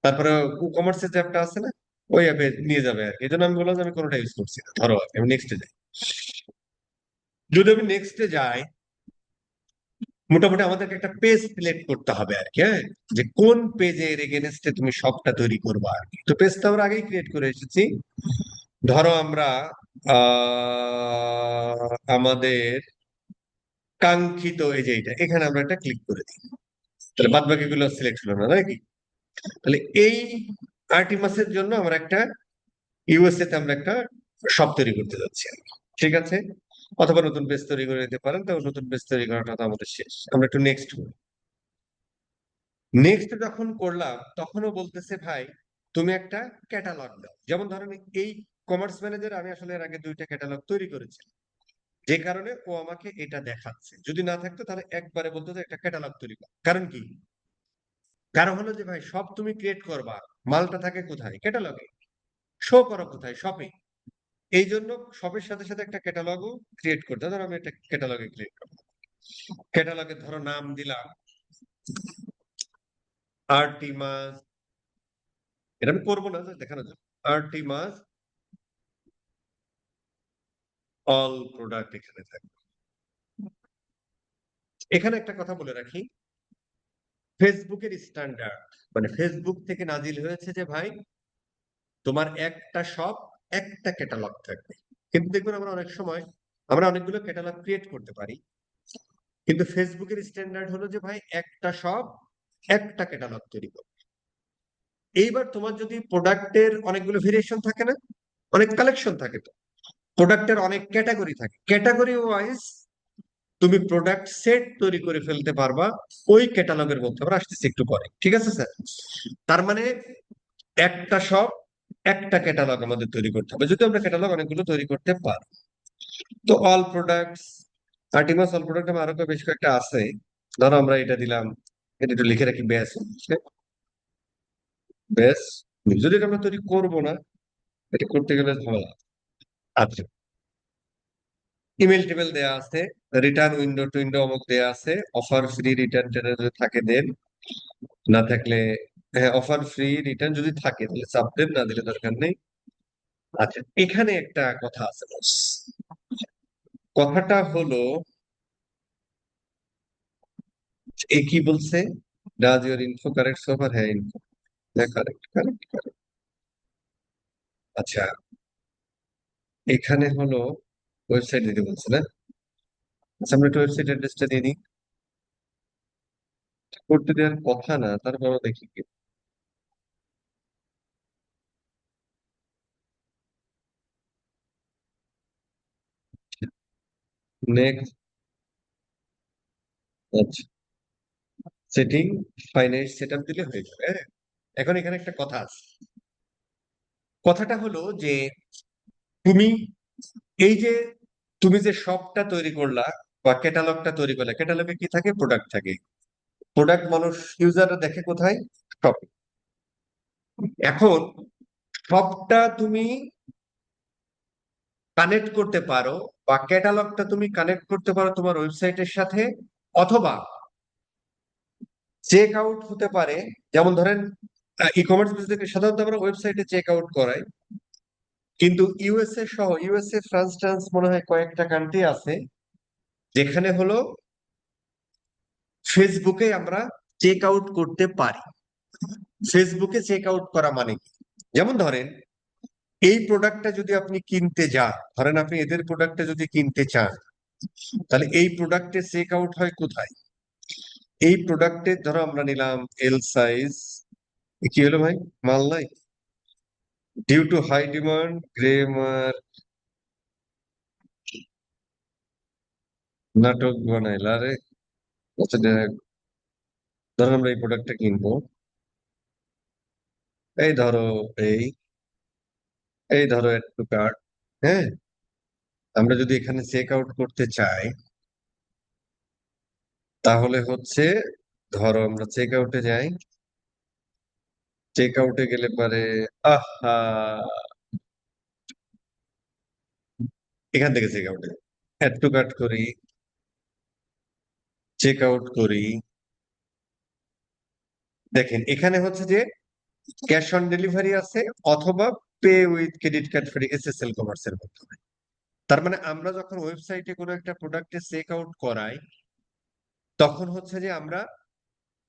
A: তারপরে কমার্সের যে অ্যাপটা আছে না, ওই অ্যাপে নিয়ে যাবে আর কি। এই জন্য আমি বললাম যে আমি কোনোটা ইউজ করছি না। ধরো আমি নেক্সটে যাই। যদি আমি নেক্সটে যাই, মোটামুটি আমাদেরকে একটা পেজ সিলেক্ট করতে হবে আর কি, হ্যাঁ, যে কোন পেজের এগেনস্টে তুমি সবটা তৈরি করবা আর কি। তো পেজটা আমরা আগেই ক্রিয়েট করে এসেছি। ধরো আমরা আমাদের কাঙ্ক্ষিত এই যে এইটা, এখানে আমরা একটা ক্লিক করে দিই, তাহলে বাদ বাকি গুলো সিলেক্ট হলো না নাকি? তাহলে এই আর্টিমাসের জন্য আমরা একটা ইউএসএ তে আমরা একটা শপ তৈরি করতে যাচ্ছি আর কি। ঠিক আছে, অথবা নতুন পেজ তৈরি করে দিতে পারেন। তো নতুন পেজ তৈরি করাটা তো আমাদের শেষ, আমরা একটু নেক্সট করি। নেক্সট যখন করলাম, তখনও বলতেছে ভাই তুমি একটা ক্যাটালগ দাও। যেমন ধরেন এই কমার্স ম্যানেজার আমি আসলে এর আগে 2টা ক্যাটালগ তৈরি করেছি, যে কারণে ও আমাকে এটা দেখাচ্ছে। যদি না থাকতো তাহলে একবারে বলতো যে একটা ক্যাটালগ তৈরি কর। কারণ কি? কারণ হলো যে ভাই সব তুমি ক্রিয়েট করবা, মালটা থাকে কোথায়? ক্যাটালগে। শো করো কোথায়? শপে। এই জন্য শপের সাথে সাথে একটা ক্যাটালগও ক্রিয়েট করতে হয়। ধরো আমি একটা ক্যাটালগে ক্রিয়েট করবো, ক্যাটালগে ধরো নাম দিলাম আর্টিমাস। এটা আমি করবো না, just দেখানো যাবে। আর্টিমাস অল প্রোডাক্ট এখানে থাকবে। এখানে একটা কথা বলে রাখি, ফেসবুকের স্ট্যান্ডার্ড মানে ফেসবুক থেকে নাজিল হয়েছে যে ভাই তোমার একটা শপ একটা ক্যাটালগ থাকবে। কিন্তু দেখবেন আমরা অনেক সময় আমরা অনেকগুলো ক্যাটালগ ক্রিয়েট করতে পারি, কিন্তু ফেসবুকের স্ট্যান্ডার্ড হলো যে ভাই একটা শপ একটা ক্যাটালগ তৈরি করবে। এইবার তোমার যদি প্রোডাক্টের অনেকগুলো ভেরিয়েশন থাকে না, অনেক কালেকশন থাকে, তো প্রোডাক্টের অনেক ক্যাটাগরি থাকে, ক্যাটাগরি ওয়াইজ তুমি প্রোডাক্ট সেট তৈরি করে ফেলতে পারবা ওই ক্যাটালগের মধ্যে। আমরা আসতেছি একটু পরে, ঠিক আছে স্যার? তার মানে একটা শপ একটা ক্যাটালগ আমাদের তৈরি করতে হবে, যদি আমরা ক্যাটালগ অনেকগুলো তৈরি করতে পারি। তো অল প্রোডাক্টস, আর্টিমাস অল প্রোডাক্ট আমার আরো বেশ কয়েকটা আছে। ধরো আমরা এটা দিলাম, এটা একটু লিখে রাখি, ব্যাস ব্যাস। যদি এটা আমরা তৈরি করবো না, এটা করতে গেলে ঝামেলা। আচ্ছা, ইমেল টেবিল দেয়া আছে, রিটার্ন উইন্ডো টু উইন্ডো অমুক দেয়া আছে, অফার ফ্রি রিটার্ন যদি থাকে দেন, না থাকলে হ্যাঁ, অফার ফ্রি রিটার্ন যদি থাকে তাহলে চাপ দেন, না দিলে দরকার নেই। আচ্ছা, এখানে একটা কথা আছে বস। কথাটা হলো এ কি বলছে, ডাজ ইউর ইনফো কারেক্ট সোফার? হ্যাঁ ইনফো, হ্যাঁ কারেক্ট কারেক্ট কারেক্ট। আচ্ছা, এখানে হলো ওয়েবসাইট দিতে বলছে না? আচ্ছা, আমরা একটু ওয়েবসাইট অ্যাড্রেসটা দিয়ে দিই। করতে দেওয়ার কথা না, তারপরও দেখি কি। নেক্সট। আচ্ছা, সেটিং ফাইনাইট সেটআপ দিলে হয়ে যাবে, হ্যাঁ। এখন এখানে একটা কথা আছে। কথাটা হলো যে তুমি এই যে তুমি যে শপটা তৈরি করলা বা ক্যাটালগটা তৈরি করলা, ক্যাটালগে কি থাকে? প্রোডাক্ট থাকে। প্রোডাক্ট মানুষ ইউজাররা দেখে কোথায়? শপে। এখন শপটা তুমি কানেক্ট করতে পারো বা ক্যাটালগটা তুমি কানেক্ট করতে পারো তোমার ওয়েবসাইটের সাথে, অথবা চেক আউট হতে পারে। যেমন ধরেন ই কমার্স বিজনেস সাধারণত আমরা ওয়েবসাইটে চেক আউট করাই, কিন্তু ইউএসএ সহ ইউএসএ, ফ্রান্স ট্রান্স মনে হয় কয়েকটা কান্ট্রি আছে যেখানে হলো ফেসবুকে আমরা চেক আউট করতে পারি। ফেসবুকে চেক আউট করা মানে কি? যেমন ধরেন এই প্রোডাক্টটা যদি আপনি কিনতে যান, ধরেন আপনি এদের প্রোডাক্টটা যদি কিনতে চান, তাহলে এই প্রোডাক্টে চেক আউট হয় কোথায়? এই প্রোডাক্টে ধরো আমরা নিলাম এল সাইজ, কি হলো ভাই, মাল নাই, ডিউ টু হাই ডিমান্ড গ্রেমার নাটক বানাইলা রে। আচ্ছা ধরো আমরা এই প্রোডাক্টটা কিনবো, এই ধরো এই এই ধরো একটু কার্ড, হ্যাঁ, আমরা যদি এখানে চেক আউট করতে চাই তাহলে হচ্ছে ধরো আমরা চেক আউটে যাই, চেক আউটে গেলে পারে আহা এখান থেকে চেক আউটে অ্যাড টু কার্ট করি, চেক আউট করি। দেখেন এখানে হচ্ছে যে ক্যাশ অন ডেলিভারি আছে অথবা pay with credit card free SSL commerce এর মাধ্যমে। তার মানে আমরা যখন ওয়েবসাইটে কোনো একটা প্রোডাক্টে চেক আউট করাই তখন হচ্ছে যে আমরা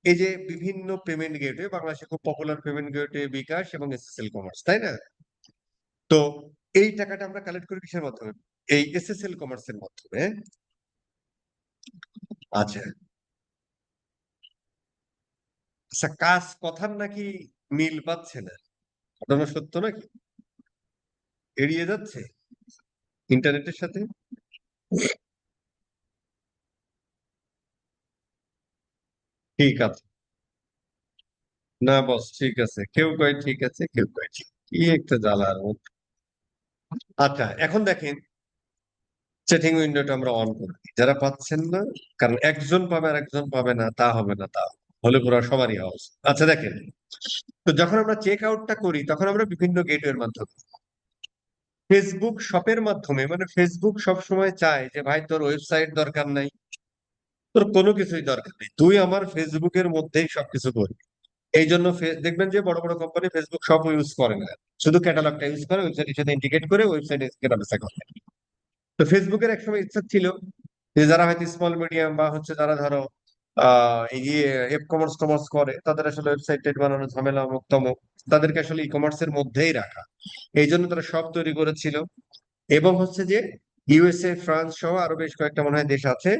A: এই যে বিভিন্ন পেমেন্ট গেটওয়ে, বাংলাদেশে খুব পপুলার পেমেন্ট গেটওয়ে বিকাশ এবং এসএসএল কমার্স, তাই না? তো এই টাকাটা আমরা কালেক্ট করি কিসের মাধ্যমে? এই এসএসএল কমার্স এর মাধ্যমে। আচ্ছা আচ্ছা, কাজ কথার নাকি মিল পাচ্ছে না, ঘটনা সত্য নাকি? এড়িয়ে যাচ্ছে ইন্টারনেটের সাথে? ঠিক আছে, না বস ঠিক আছে, কেউ কয় ঠিক আছে, কেউ কয় ঠিক, কি একটা জ্বালার মধ্যে। আচ্ছা এখন দেখেন চ্যাটিং উইন্ডোটা আমরা অন করে দিই, যারা পাচ্ছেন না, কারণ একজন পাবে আর একজন পাবে না তা হবে না, তা হলে পুরো সবারই হওয়া উচিত। আচ্ছা দেখেন, তো যখন আমরা চেক আউটটা করি তখন আমরা বিভিন্ন গেটওয়ের মাধ্যমে, ফেসবুক শপের মাধ্যমে, মানে ফেসবুক সব সময় চায় যে ভাই তোর ওয়েবসাইট দরকার নাই, তোর কোনো কিছুই দরকার নেই, তুই আমার ফেসবুকের মধ্যেই সবকিছু করবি। এই জন্য দেখবেন যে বড় বড় কোম্পানি ফেসবুক শপ ইউজ করে না, শুধু ক্যাটালগটা ইউজ করে, ওয়েবসাইটের সাথে ইন্টিগ্রেট করে ওয়েবসাইটে কেনাবেচা করে। তো ফেসবুকের একসময় ইচ্ছা ছিল যে যারা হয়তো স্মল মিডিয়াম বা হচ্ছে যারা ধরো এই যে এফ কমার্স টমার্স করে, তাদের আসলে ওয়েবসাইট বানানো ঝামেলা মুক্তম, তাদেরকে আসলে ই কমার্সের মধ্যেই রাখা। এই জন্য তারা সব তৈরি করেছিল। এবং হচ্ছে যে ইউএসএ, ফ্রান্স সহ আরো বেশ কয়েকটা মনে হয় দেশ আছে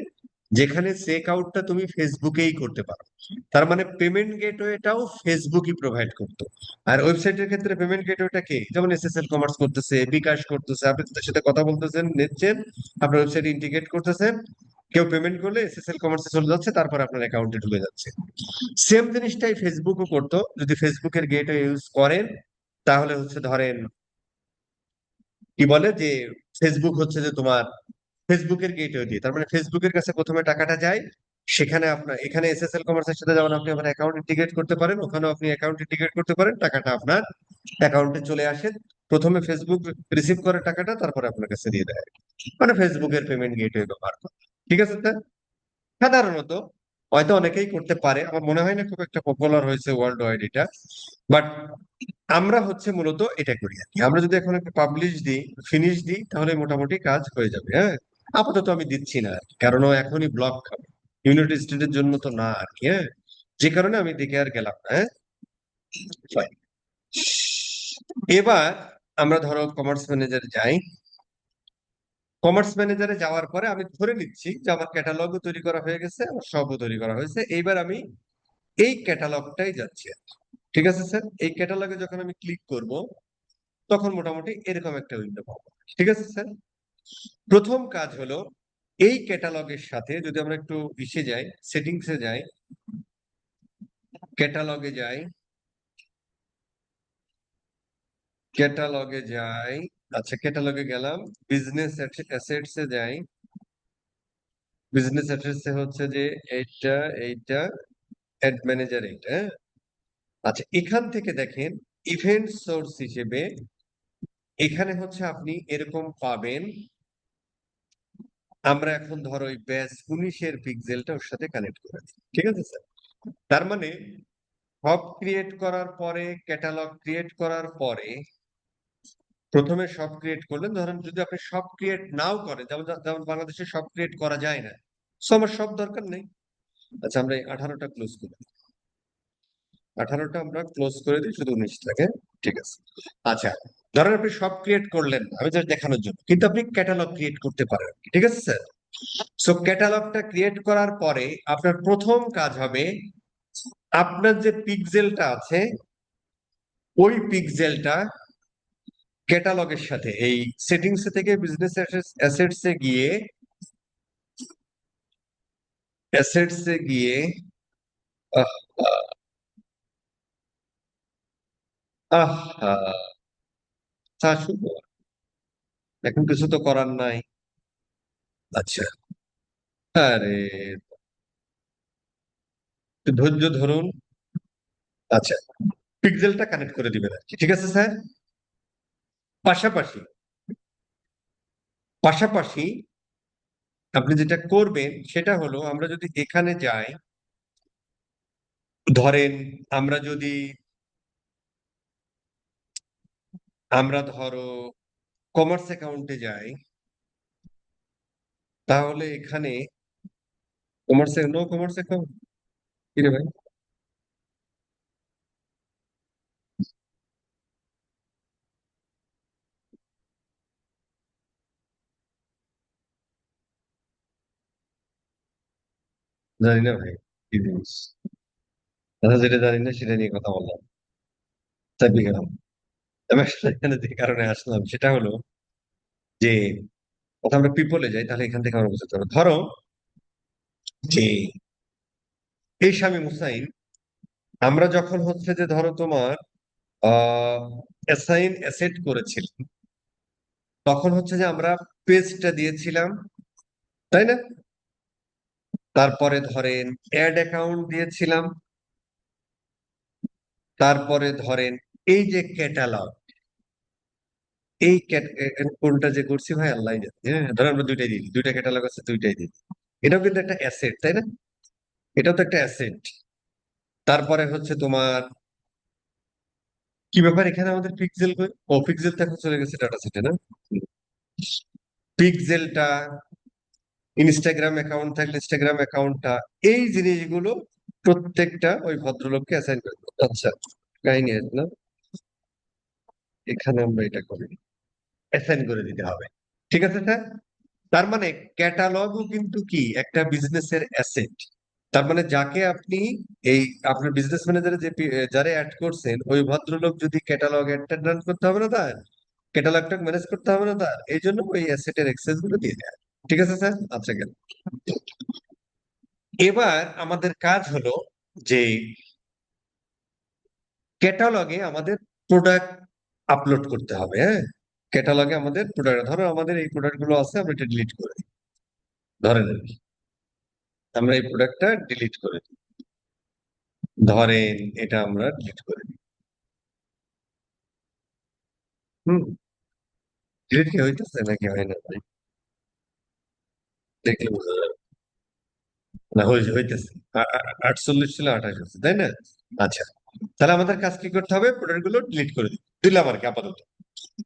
A: যেখানে চেক আউটটা তুমি ফেসবুকেই করতে পারো। তার মানে পেমেন্ট গেটওয়েটাও ফেসবুকই প্রোভাইড করতো। আর ওয়েবসাইটের ক্ষেত্রে পেমেন্ট গেটওয়েটা কে? যেমন এসএসএল কমার্স করতেছে, বিকাশ করতেছে, আপনি তাদের সাথে কথা বলতেছেন, নিচ্ছেন, আপনার ওয়েবসাইটে ইন্টিগ্রেট করতেছেন, কেউ পেমেন্ট করলে এসএসএল কমার্সে চলে যাচ্ছে, তারপর আপনার অ্যাকাউন্টে ঢুকে যাচ্ছে। সেম জিনিসটাই ফেসবুকও করতো যদি ফেসবুকের গেটওয়ে ইউজ করেন। তাহলে হচ্ছে ধরেন কি বলে যে ফেসবুক হচ্ছে যে তোমার ফেসবুকের গেটওয়ে দিয়ে, তার মানে ফেসবুকের কাছে প্রথমে টাকাটা যায়, সেখানে আপনার এখানে এসএসএল কমার্সের সাথে যেমন আপনি আপনার অ্যাকাউন্ট ইন্টিগ্রেট করতে পারেন, ওখানেও আপনি অ্যাকাউন্ট ইন্টিগ্রেট করতে পারেন, টাকাটা আপনার অ্যাকাউন্টে চলে আসে। প্রথমে ফেসবুক রিসিভ করে টাকাটা, তারপরে আপনার কাছে দিয়ে দেয়, মানে ফেসবুকের পেমেন্ট গেটওয়ে ব্যবহার করে। ঠিক আছে স্যার? সাধারণত হয়তো অনেকেই করতে পারে, আমার মনে হয় না খুব একটা পপুলার হয়েছে ওয়ার্ল্ড ওয়াইড এটা, বাট আমরা হচ্ছে মূলত এটা করি আর কি। আমরা যদি এখন একটা পাবলিশ দিই, ফিনিশ দিই, তাহলে মোটামুটি কাজ হয়ে যাবে। হ্যাঁ, আপাতত আমি দিচ্ছি না আর কি, কারণ ও এখনই ব্লক খাবে, ইউনাইটেড স্টেটের জন্য তো না আর কি। হ্যাঁ, যে কারণে আমি দিকে আর গেলাম না। হ্যাঁ, fine। এবার আমরা ধরো কমার্স ম্যানেজারে যাই, কমার্স ম্যানেজারে যাওয়ার পরে আমি ধরে নিচ্ছি যে আমার ক্যাটালগও তৈরি করা হয়ে গেছে, আমার সবও তৈরি করা হয়েছে। এইবার আমি এই ক্যাটালগটাই যাচ্ছি আর কি। ঠিক আছে স্যার, এই ক্যাটালগে যখন আমি ক্লিক করব তখন মোটামুটি এরকম একটা উইন্ডো পাবো। ঠিক আছে স্যার? প্রথম কাজ হলো এই ক্যাটালগের সাথে যদি আমরা একটু ইসে যাই, সেটিংসে যাই, ক্যাটালগে যাই, ক্যাটালগে যাই, আচ্ছা ক্যাটালগে গেলাম, বিজনেস অ্যাসেটসে যাই, বিজনেস অ্যাসেটসে হচ্ছে যে এইটা এইটা অ্যাড ম্যানেজার এইটা। হ্যাঁ? আচ্ছা এখান থেকে দেখেন ইভেন্ট সোর্স হিসেবে এখানে হচ্ছে আপনি এরকম পাবেন, আমরা এখন ধরো ওই ব্যাস 19-এর পিক্সেলটা ওর সাথে কানেক্ট করে দিই। ঠিক আছে স্যার? তার মানে হব ক্রিয়েট করার পরে, ক্যাটালগ ক্রিয়েট করার পরে প্রথমে সব ক্রিয়েট করলেন, ধরেন যদি আপনি সব ক্রিয়েট নাও করেন, যেমন যেমন বাংলাদেশে সব ক্রিয়েট করা যায় না, সো আমার সব দরকার নেই। আচ্ছা, আমরা এই 18টা ক্লোজ করি, 18টা আমরা ক্লোজ করে দিই, শুধু 19 থাকে। ঠিক আছে। আচ্ছা, ধরেন আপনি সব ক্রিয়েট করলেন, আমি জাস্ট দেখানোর জন্য, কিন্তু আপনি ক্যাটালগ ক্রিয়েট করতে পারেন। ঠিক আছে স্যার? সো ক্যাটালগটা ক্রিয়েট করার পরে আপনার প্রথম কাজ হবে, আপনার যে পিক্সেলটা আছে ওই পিক্সেলটা ক্যাটালগের সাথে এই সেটিংস থেকে বিজনেস অ্যাসেটস এ গিয়ে আহ, আহ, আহ, তা শুধু এখন কিছু তো করার নাই। আচ্ছা, আরে একটু ধৈর্য ধরুন। আচ্ছা, পিক্সেলটা কানেক্ট করে দিবেন আর কি। ঠিক আছে স্যার? পাশাপাশি পাশাপাশি আপনি যেটা করবেন সেটা হলো, আমরা যদি এখানে যাই, ধরেন আমরা যদি আমরা ধরো কমার্স অ্যাকাউন্টে যাই, তাহলে এখানে নো কমার্স অ্যাকাউন্ট, কি রে ভাই? জানি না ভাই, কি জিনিস। আচ্ছা, যেটা জানি না সেটা নিয়ে কথা বললাম, চাপি গেলাম। আমি আসলে এখানে যে কারণে আসলাম সেটা হলো যে, কথা আমরা পিপলে যাই, তাহলে এখান থেকে আমরা বুঝতে পারবো। ধরো যে এই শামীম হুসাইন, আমরা যখন হচ্ছে যে ধরো তোমার অ্যাসাইন অ্যাসেট করেছিলাম, তখন হচ্ছে যে আমরা পেজটা দিয়েছিলাম, তাই না? তারপরে ধরেন অ্যাড অ্যাকাউন্ট দিয়েছিলাম, তারপরে ধরেন এই যে ক্যাটালগ, এই কোনটা যে করছি ভাই আল্লাহ জানে। হ্যাঁ, ধরেন আমরা দুইটাই দিই, দুইটা ক্যাটালগ আছে, দুইটাই দিই। এটাও কিন্তু একটা অ্যাসেট, তাই না? এটাও তো একটা অ্যাসেট। তারপরে হচ্ছে তোমার কি ব্যাপার, এখানে আমাদের পিক্সেল কই? ও, পিক্সেল তো এখন চলে গেছে ডাটা সেটে, না? পিক্সেলটা, ইনস্টাগ্রাম অ্যাকাউন্ট থাকলে ইনস্টাগ্রাম অ্যাকাউন্টটা, এই জিনিসগুলো প্রত্যেকটা ওই ভদ্রলোককে অ্যাসাইন করে দেবো। আচ্ছা, কাহিনী আছে না, এখানে আমরা এটা করি, অ্যাসাইন করে দিতে হবে। ঠিক আছে স্যার? তার মানে ক্যাটালগও কিন্তু কি একটা বিজনেসের অ্যাসেট। তার মানে যাকে আপনি এই আপনার বিজনেস ম্যানেজারে যে যারা অ্যাড করছেন, ওই ভদ্রলোক যদি ক্যাটালগ অ্যাডটা রান করতে হবে না তার, ক্যাটালগটা ম্যানেজ করতে হবে না তার, এই জন্য ওই অ্যাসেটের এক্সেস গুলো দিয়ে দেয়। ঠিক আছে স্যার? আচ্ছা, গেল। এবার আমাদের কাজ হলো যে ক্যাটালগে আমাদের প্রোডাক্ট আপলোড করতে হবে। হ্যাঁ, ক্যাটালগে আমাদের প্রোডাক্ট, ধরো আমাদের এই প্রোডাক্ট গুলো আছে, আমরা এটা ডিলিট করে দিই। ধরেন আর কি, আমরা এই প্রোডাক্টটা ডিলিট করে দিই, ধরেন এটা আমরা ডিলিট করে দিই। হুম, ডিলিট কি হইতেছে নাকি হয় না ভাই? দেখলে বোঝা যাবে। না, হইতেছে। 48 ছিল, 28 হচ্ছে, তাই না? আচ্ছা, তাহলে আমাদের কাজ কি করতে হবে, প্রোডাক্ট গুলো ডিলিট করে দিলাম আর কি আপাতত।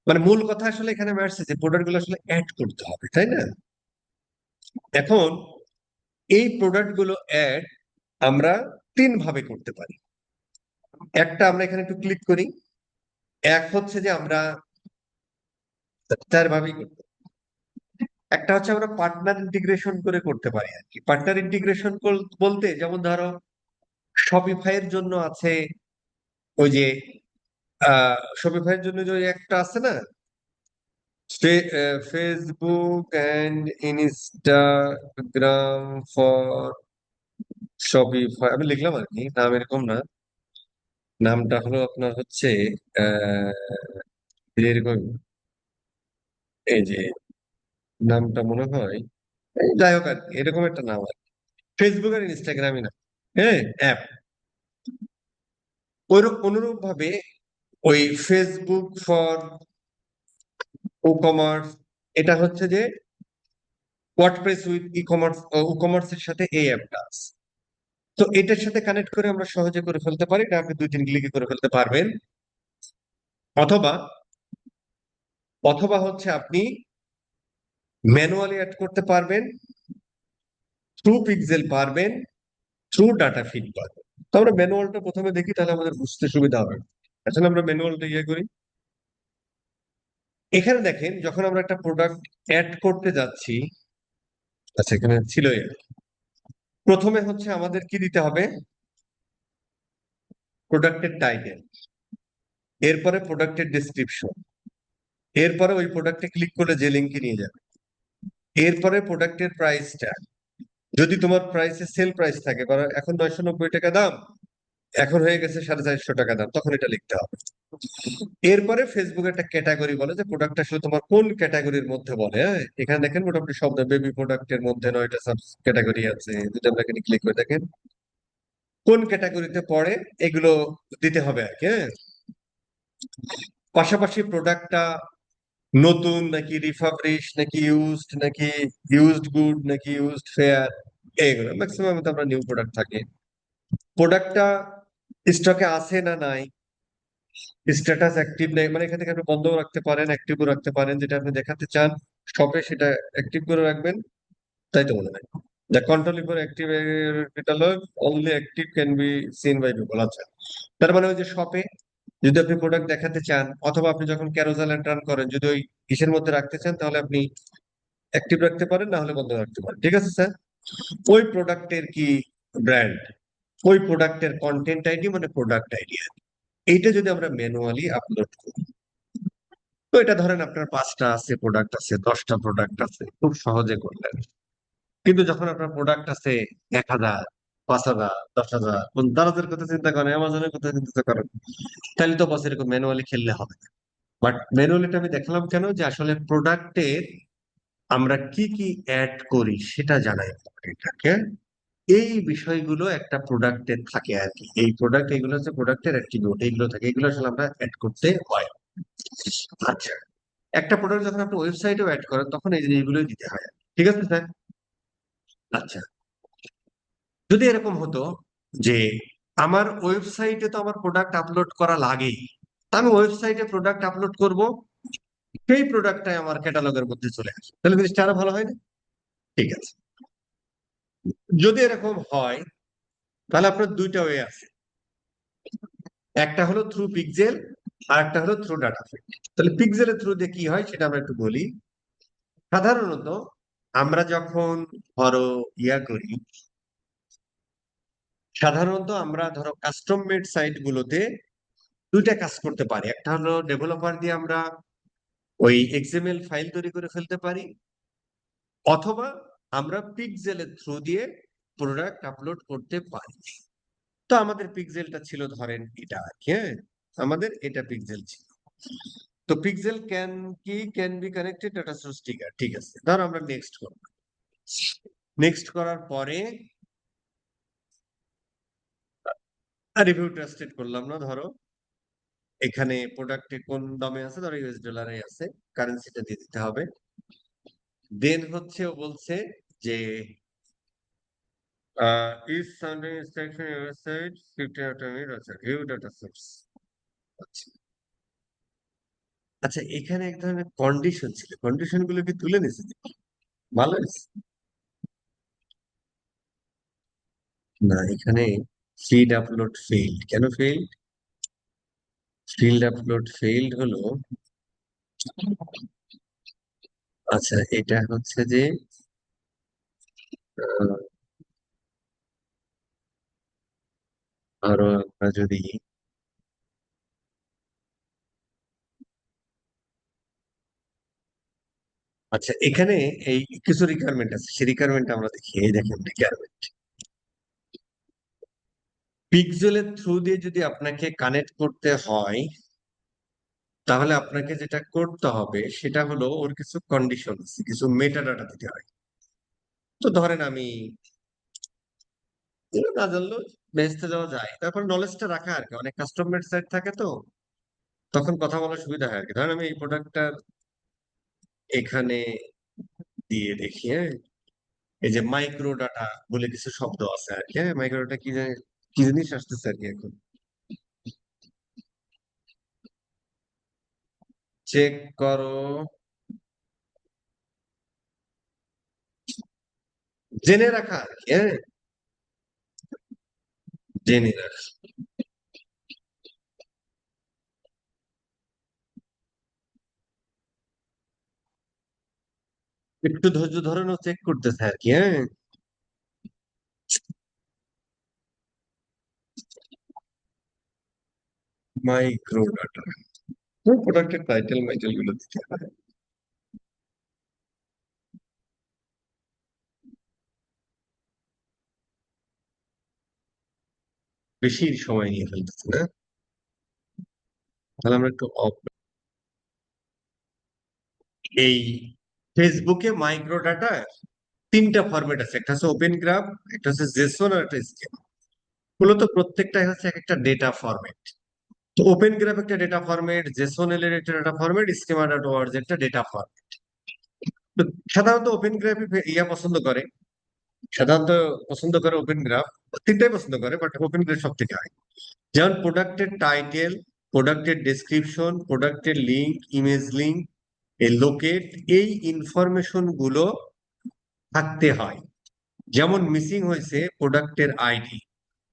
A: মানে মূল কথা আসলে এখানে আমি আসছে যে প্রোডাক্ট গুলো আসলে অ্যাড করতে হবে, তাই না? এখন এই প্রোডাক্ট গুলো অ্যাড আমরা 3 ভাবে করতে পারি। একটা, আমরা এখানে একটু ক্লিক করি। এক হচ্ছে যে আমরা 4 ভাবেই করতে পারি। একটা হচ্ছে আমরা পার্টনার ইন্টিগ্রেশন করে করতে পারি আর কি। পার্টনার ইন্টিগ্রেশন বলতে, যেমন ধরো শপিফাই এর জন্য আছে ওই যে শপিফাই এর জন্য যে ওই একটা আছে না, Facebook and Instagram for Shopify, আমি লিখলাম আর কি, নাম এরকম না, নামটা হলো আপনার হচ্ছে এরকম, এই যে নামটা মনে হয়, যাই হোক আর কি, এরকম একটা নাম আর কি। ফেসবুক আর ইনস্টাগ্রামই না, হ্যাঁ, অ্যাপ। অনুরূপ ভাবে ওই ফেসবুক ফর ই কমার্স, এটা হচ্ছে যে ওয়ার্ডপ্রেস উইথ ই কমার্স, এর সাথে এই অ্যাপটা আছে। তো এটার সাথে কানেক্ট করে আমরা সহজে করে ফেলতে পারি, এটা আপনি 2-3 ক্লিকে করে ফেলতে পারবেন। অথবা অথবা হচ্ছে আপনি ম্যানুয়ালি অ্যাড করতে পারবেন, থ্রু পিক্সেল পারবেন, থ্রু ডাটা ফিড পারবেন। তো আমরা ম্যানুয়ালটা প্রথমে দেখি, তাহলে আমাদের বুঝতে সুবিধা হবে। আসলে আমরা ম্যানুয়ালটা ইয়ে করি। এখানে দেখেন, যখন আমরা একটা প্রোডাক্ট অ্যাড করতে যাচ্ছি, আচ্ছা এখানে ছিল প্রথমে হচ্ছে আমাদের কি দিতে হবে, প্রোডাক্টের টাইটেল, এরপরে প্রোডাক্টের ডেসক্রিপশন, এরপরে ওই প্রোডাক্টে ক্লিক করলে যে লিঙ্কে নিয়ে যাবে, এরপরে প্রোডাক্টের প্রাইসটা, যদি তোমার প্রাইসে সেল প্রাইস থাকে, কারণ এখন 990 টাকা দাম, এখন হয়ে গেছে 450 টাকা দাম, তখন এটা লিখতে হবে। এরপরে ফেসবুক একটা ক্যাটাগরি বলে যে প্রোডাক্টটা আসলে তোমার কোন ক্যাটাগরির মধ্যে বলে। হ্যাঁ, এখানে দেখেন মোটামুটি শব্দ, বেবি প্রোডাক্টের মধ্যে 9টা সাব ক্যাটাগরি আছে, যদি আমরা এখানে ক্লিক করে দেখেন কোন ক্যাটাগরিতে পড়ে, এগুলো দিতে হবে আর কি। হ্যাঁ, পাশাপাশি প্রোডাক্টটা নতুন নাকি রিফাবলিশ নাকি ইউজড নাকি ইউজড গুড নাকি ইউজড ফেয়ার, এইগুলো ম্যাক্সিমাম তো আমরা নিউ প্রোডাক্ট থাকে। প্রোডাক্টটা স্টকে আছে না নাই, স্ট্যাটাস অ্যাক্টিভ নেই, মানে এখান থেকে আপনি বন্ধও রাখতে পারেন, অ্যাক্টিভও রাখতে পারেন, যেটা আপনি দেখাতে চান শপে সেটা অ্যাক্টিভ করে রাখবেন, তাই তো মনে হয়। দ্য কন্ট্রোল ফর অ্যাক্টিভ, এটা হলো only active can be seen by people. আচ্ছা, তার মানে ওই যে শপে যদি আপনি প্রোডাক্ট দেখাতে চান, অথবা আপনি যখন ক্যারোসেল রান করেন, যদি ওই ইসের মধ্যে রাখতে চান, তাহলে আপনি অ্যাক্টিভ রাখতে পারেন, না হলে বন্ধ রাখতে পারেন। ঠিক আছে স্যার। ওই প্রোডাক্টের কি ব্র্যান্ড, ওই প্রোডাক্টের কন্টেন্ট আইডি মানে প্রোডাক্ট আইডি, এইটা যদি আমরা ম্যানুয়ালি আপলোড করি, তো এটা ধরেন আপনার 5টা আছে প্রোডাক্ট আছে, 10টা প্রোডাক্ট আছে, খুব সহজে করলেন। কিন্তু যখন আপনার প্রোডাক্ট আছে 1,000, 5,000, 10,000, 15,000 কথা চিন্তা করেন, অ্যামাজনের কথা চিন্তা করেন, তাহলে তো বস এরকম ম্যানুয়ালি খেললে হবে না। বাট ম্যানুয়ালিটা আমি দেখালাম কেন, যে আসলে প্রোডাক্টের আমরা কি কি অ্যাড করি সেটা জানাই এটাকে। এই বিষয়গুলো একটা প্রোডাক্টের থাকে আর কি, এই প্রোডাক্ট, এগুলো হচ্ছে প্রোডাক্টের অ্যাট্রিবিউট, এইগুলো থাকে, এগুলো আসলে আমরা অ্যাড করতে হয়। আচ্ছা, একটা প্রোডাক্ট যখন আপনি ওয়েবসাইটেও অ্যাড করেন, তখন এই জিনিসগুলোই দিতে হয়। ঠিক আছে স্যার। আচ্ছা, যদি এরকম হতো যে আমার ওয়েবসাইটে তো আমার প্রোডাক্ট আপলোড করা লাগেই, তা আমি ওয়েবসাইটে প্রোডাক্ট আপলোড করব, সেই প্রোডাক্টটাই আমার ক্যাটালগের মধ্যে চলে আসে, তাহলে জিনিসটা আরো ভালো হয় না? ঠিক আছে, যদি এরকম হয় তাহলে আপনার দুইটা ওয়ে আছে, একটা হলো থ্রু পিক্সেল, আর একটা হলো থ্রু ডাটা ফিড। তাহলে পিক্সেলের থ্রু দিয়ে কি হয় সেটা আমরা একটু বলি। সাধারণত আমরা যখন ধরো করি, সাধারণত আমরা ধরো কাস্টম মেড সাইট গুলোতে দুইটা কাজ করতে পারি। একটা হলো ডেভেলপার দিয়ে আমরা ওই এক্সএমএল ফাইল তৈরি করে ফেলতে পারি, অথবা আমরা পিক্সেলের থ্রু দিয়ে প্রোডাক্ট আপলোড করতে পারি। তো আমাদের পিক্সেলটা ছিল ধরেন এটা আর কি। হ্যাঁ, আমাদের এটা পিক্সেল ছিল। তো pixel can be connected data source trigger. ঠিক আছে, ধরো আমরা নেক্সট করব। নেক্সট করার পরে রিভিউ ট্রাস্টেড করলাম না, ধরো এখানে প্রোডাক্টে কোন দামে আছে, ধরো US ডলারে আছে, কারেন্সিটা দিয়ে দিতে হবে। দেন হচ্ছে ও বলছে যে is something instruction website 50 automate, আচ্ছা ভিউ ডাটা সোর্স। আচ্ছা, আচ্ছা এখানে এক ধরনের কন্ডিশন ছিল, কন্ডিশন গুলো কি তুলে নিছে? ভালো হয়েছে। না, এখানে ফিড আপলোড ফেইল্ড, কেন ফেইল্ড? ফিল্ড আপলোড ফেইল্ড হলো, আচ্ছা এটা হচ্ছে যে আহ, ধরো আমরা যদি, আচ্ছা এখানে এই কিছু রিকোয়ারমেন্ট আছে, সেই রিকোয়ারমেন্ট আমরা দেখি। এই দেখেন রিকোয়ারমেন্ট, পিক্সেলের থ্রু দিয়ে যদি আপনাকে কানেক্ট করতে হয়, তাহলে আপনাকে যেটা করতে হবে সেটা হলো ওর কিছু কন্ডিশন আছে, কিছু মেটা ডাটা দিতে হয়। তো ধরেন আমি এগুলো না জানলেও বেহেস্তে যাওয়া যায়, তারপর নলেজটা রাখা আর কি, অনেক কাস্টম মেড সাইট থাকে, তো তখন কথা বলার সুবিধা হয় আর কি। ধরেন আমি এই প্রোডাক্টটা এখানে দিয়ে দেখি। হ্যাঁ, এই যে মাইক্রো ডাটা বলে কিছু শব্দ আছে আর কি। হ্যাঁ, মাইক্রো ডাটা কি জিনিস আসতেছে আর কি এখন। চেক করো, জেনে রাখা আর কি, হ্যাঁ, জেনে রাখা। একটু ধৈর্য ধরে চেক করতেছে আর কি, হ্যাঁ। মাইক্রো ডাটা, প্রোডাক্টের টাইটেল মাইটেল গুলো দিতে হয়। বেশি সময় নিয়ে ফেলতেছে না, তাহলে আমরা একটু এই ফেসবুকে মাইক্রো ডাটা তিনটা ফরম্যাট আছে, একটা হচ্ছে ওপেন গ্রাফ, একটা হচ্ছে জেসন, আর একটা স্কেমা। মূলত প্রত্যেকটাই হচ্ছে এক একটা ডেটা ফরম্যাট। তো ওপেন গ্রাফ একটা ডেটা ফরম্যাট, জেসন এর একটা ডেটা ফরম্যাট, স্কিমা ডট ওয়ার্ডস একটা ডেটা ফরম্যাট। তো সাধারণত ওপেন গ্রাফ ইয়া পছন্দ করে, সাধারণত পছন্দ করে ওপেন গ্রাফ, তিনটাই পছন্দ করে, বাট ওপেন গ্রাফ সব থেকে হয়। যেমন প্রোডাক্টের টাইটেল, প্রোডাক্টের ডেসক্রিপশন, প্রোডাক্টের লিঙ্ক, ইমেজ লিঙ্ক, লোকেট, এই ইনফরমেশন গুলো থাকতে হয়। যেমন মিসিং হয়েছে প্রোডাক্টের আইডি,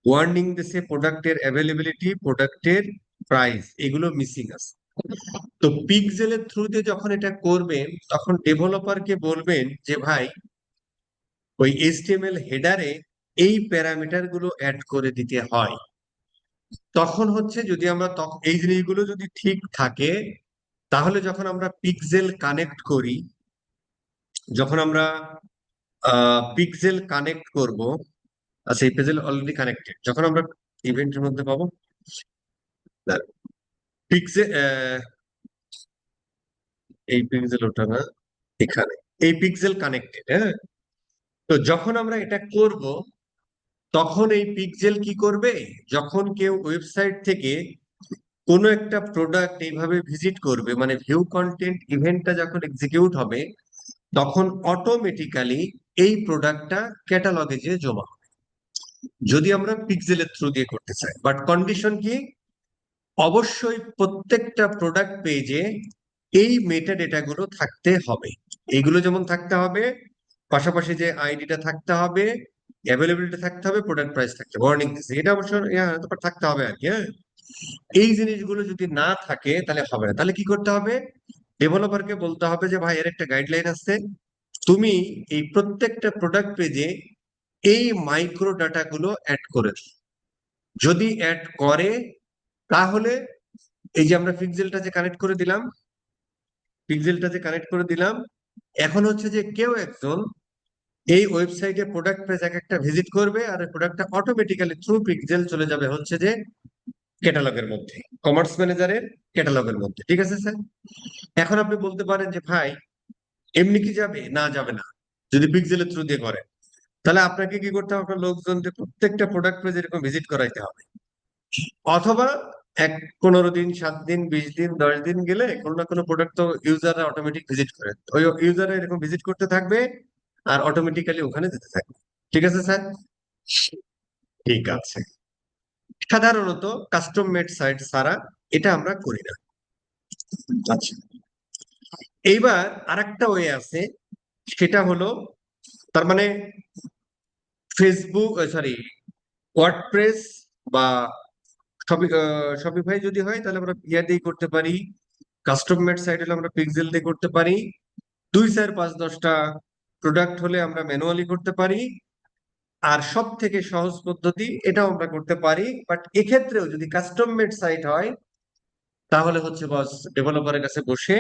A: ওয়ার্নিং দিছে প্রোডাক্টের অ্যাভেলেবিলিটি, প্রোডাক্টের প্রাইস, এগুলো মিসিং আছে। তো পিক্সেলের থ্রুতে যখন এটা করবেন তখন ডেভেলপারকে বলবেন যে ভাই ওই এইচটিএমএল হেডারে এই প্যারামিটার গুলো অ্যাড করে দিতে হয়। তখন হচ্ছে যদি আমরা এই জিনিসগুলো যদি ঠিক থাকে, তাহলে যখন আমরা পিক্সেল কানেক্ট করি, যখন আমরা পিক্সেল কানেক্ট করব, আচ্ছা এই পিক্সেল অলরেডি কানেক্টেড, যখন আমরা ইভেন্টের মধ্যে পাবো পিক্সেল, এই পিক্সেল ওটা না, এখানে এই পিক্সেল কানেক্টেড, হ্যাঁ। তো যখন আমরা এটা করব তখন এই পিক্সেল কি করবে, যখন কেউ ওয়েবসাইট থেকে কোনো একটা প্রোডাক্ট এইভাবে ভিজিট করবে, মানে ভিউ কন্টেন্ট ইভেন্টটা যখন এক্সিকিউট হবে, তখন অটোমেটিক্যালি এই প্রোডাক্টটা ক্যাটালগে যে জমা হবে, যদি আমরা পিক্সেলের থ্রু দিয়ে করতে চাই। বাট কন্ডিশন কি, অবশ্যই প্রত্যেকটা প্রোডাক্ট পেজে এই মেটা ডেটা গুলো থাকতে হবে। এইগুলো যেমন থাকতে হবে, পাশাপাশি যে আইডিটা থাকতে হবে, অ্যাভেলেবিলিটি থাকতে হবে, প্রোডাক্ট প্রাইস থাকতে হবে, ওয়ার্নিং দিচ্ছে, এটা অবশ্য থাকতে হবে আর কি, হ্যাঁ। এই জিনিসগুলো যদি না থাকে তাহলে হবে না। তাহলে কি করতে হবে, ডেভেলপারকে বলতে হবে যে ভাই এর একটা গাইডলাইন আছে, তুমি এই প্রত্যেকটা প্রোডাক্ট পেজে এই মাইক্রো ডাটা গুলো অ্যাড করে দাও। যদি অ্যাড করে তাহলে এই যে আমরা পিক্সেলটা যে কানেক্ট করে দিলাম, এখন হচ্ছে যে কেউ একজন এই ওয়েবসাইটে প্রোডাক্ট পেজ এক একটা ভিজিট করবে, আর প্রোডাক্টটা অটোমেটিক্যালি থ্রু পিক্সেল চলে যাবে হচ্ছে যে ক্যাটালগের মধ্যে, কমার্স ম্যানেজারের ক্যাটালগের মধ্যে। ঠিক আছে স্যার? এখন আপনি বলতে পারেন যে ভাই এমনি কি যাবে, না যাবে না, যদি পিক্সেলের থ্রু দিয়ে করে, তাহলে আপনাকে কি করতে হবে, আপনার লোকজনকে প্রত্যেকটা প্রোডাক্ট পেজ এরকম ভিজিট করাইতে হবে, অথবা 15 দিন, 7 দিন, 20 দিন, 10 দিন গেলে কোনো না কোনো প্রোডাক্ট তো ইউজাররা অটোমেটিক ভিজিট করে, ওই ইউজাররা এরকম ভিজিট করতে থাকবে আর অটোমেটিক্যালি ওখানে যেতে থাকবে। ঠিক আছে স্যার? ঠিক আছে। সাধারণত কাস্টম মেড সাইট ছাড়া এটা আমরা করি না। আচ্ছা, এইবার আরেকটা ওয়ে আছে, সেটা হলো, তার মানে ফেসবুক, সরি, ওয়ার্ডপ্রেস বা শপিফাই যদি হয় তাহলে আমরা ইয়া দিয়ে করতে পারি, কাস্টম মেড সাইট হলে আমরা পিক্সেল দিয়ে করতে পারি, 2, 4, 5, 10টা প্রোডাক্ট হলে আমরা ম্যানুয়ালি করতে পারি, আর সব থেকে সহজ পদ্ধতি এটাও আমরা করতে পারি। বাট এক্ষেত্রেও যদি কাস্টম মেড সাইট হয় তাহলে হচ্ছে বস ডেভেলপারের কাছে বসে,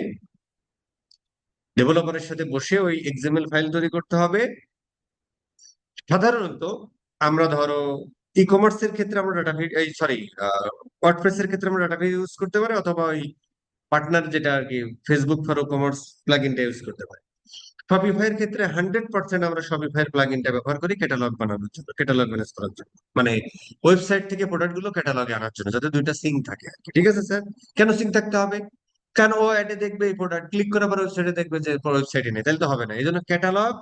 A: ডেভেলপারের সাথে বসে ওই এক্সএমএল ফাইল তৈরি করতে হবে। সাধারণত আমরা ধরো ই কমার্সের ক্ষেত্রে আমরা ডাটাবেস, এই সরি, ওয়ার্ডপ্রেস এর ক্ষেত্রে আমরা ডাটাবেস ইউজ করতে পারি, অথবা ওই পার্টনার যেটা আর কি ফেসবুক ফর কমার্স প্লাগইনটা ইউজ করতে পারি। শপিফাই এর ক্ষেত্রে 100% আমরা শপিফাই এর প্লাগইনটা ব্যবহার করি ক্যাটালগ বানানোর জন্য, ক্যাটালগ ম্যানেজ করার জন্য, মানে ওয়েবসাইট থেকে প্রোডাক্ট গুলো ক্যাটালগে আনার জন্য, যাতে দুইটা সিঙ্ক থাকে আর কি। ঠিক আছে স্যার? কেন সিঙ্ক থাকতে হবে? কারণ ও অ্যাডে দেখবে এই প্রোডাক্ট, ক্লিক করার পর ওয়েবসাইটে দেখবে যে ওয়েবসাইটে নেই, তাহলে তো হবে না। এই জন্য ক্যাটালগ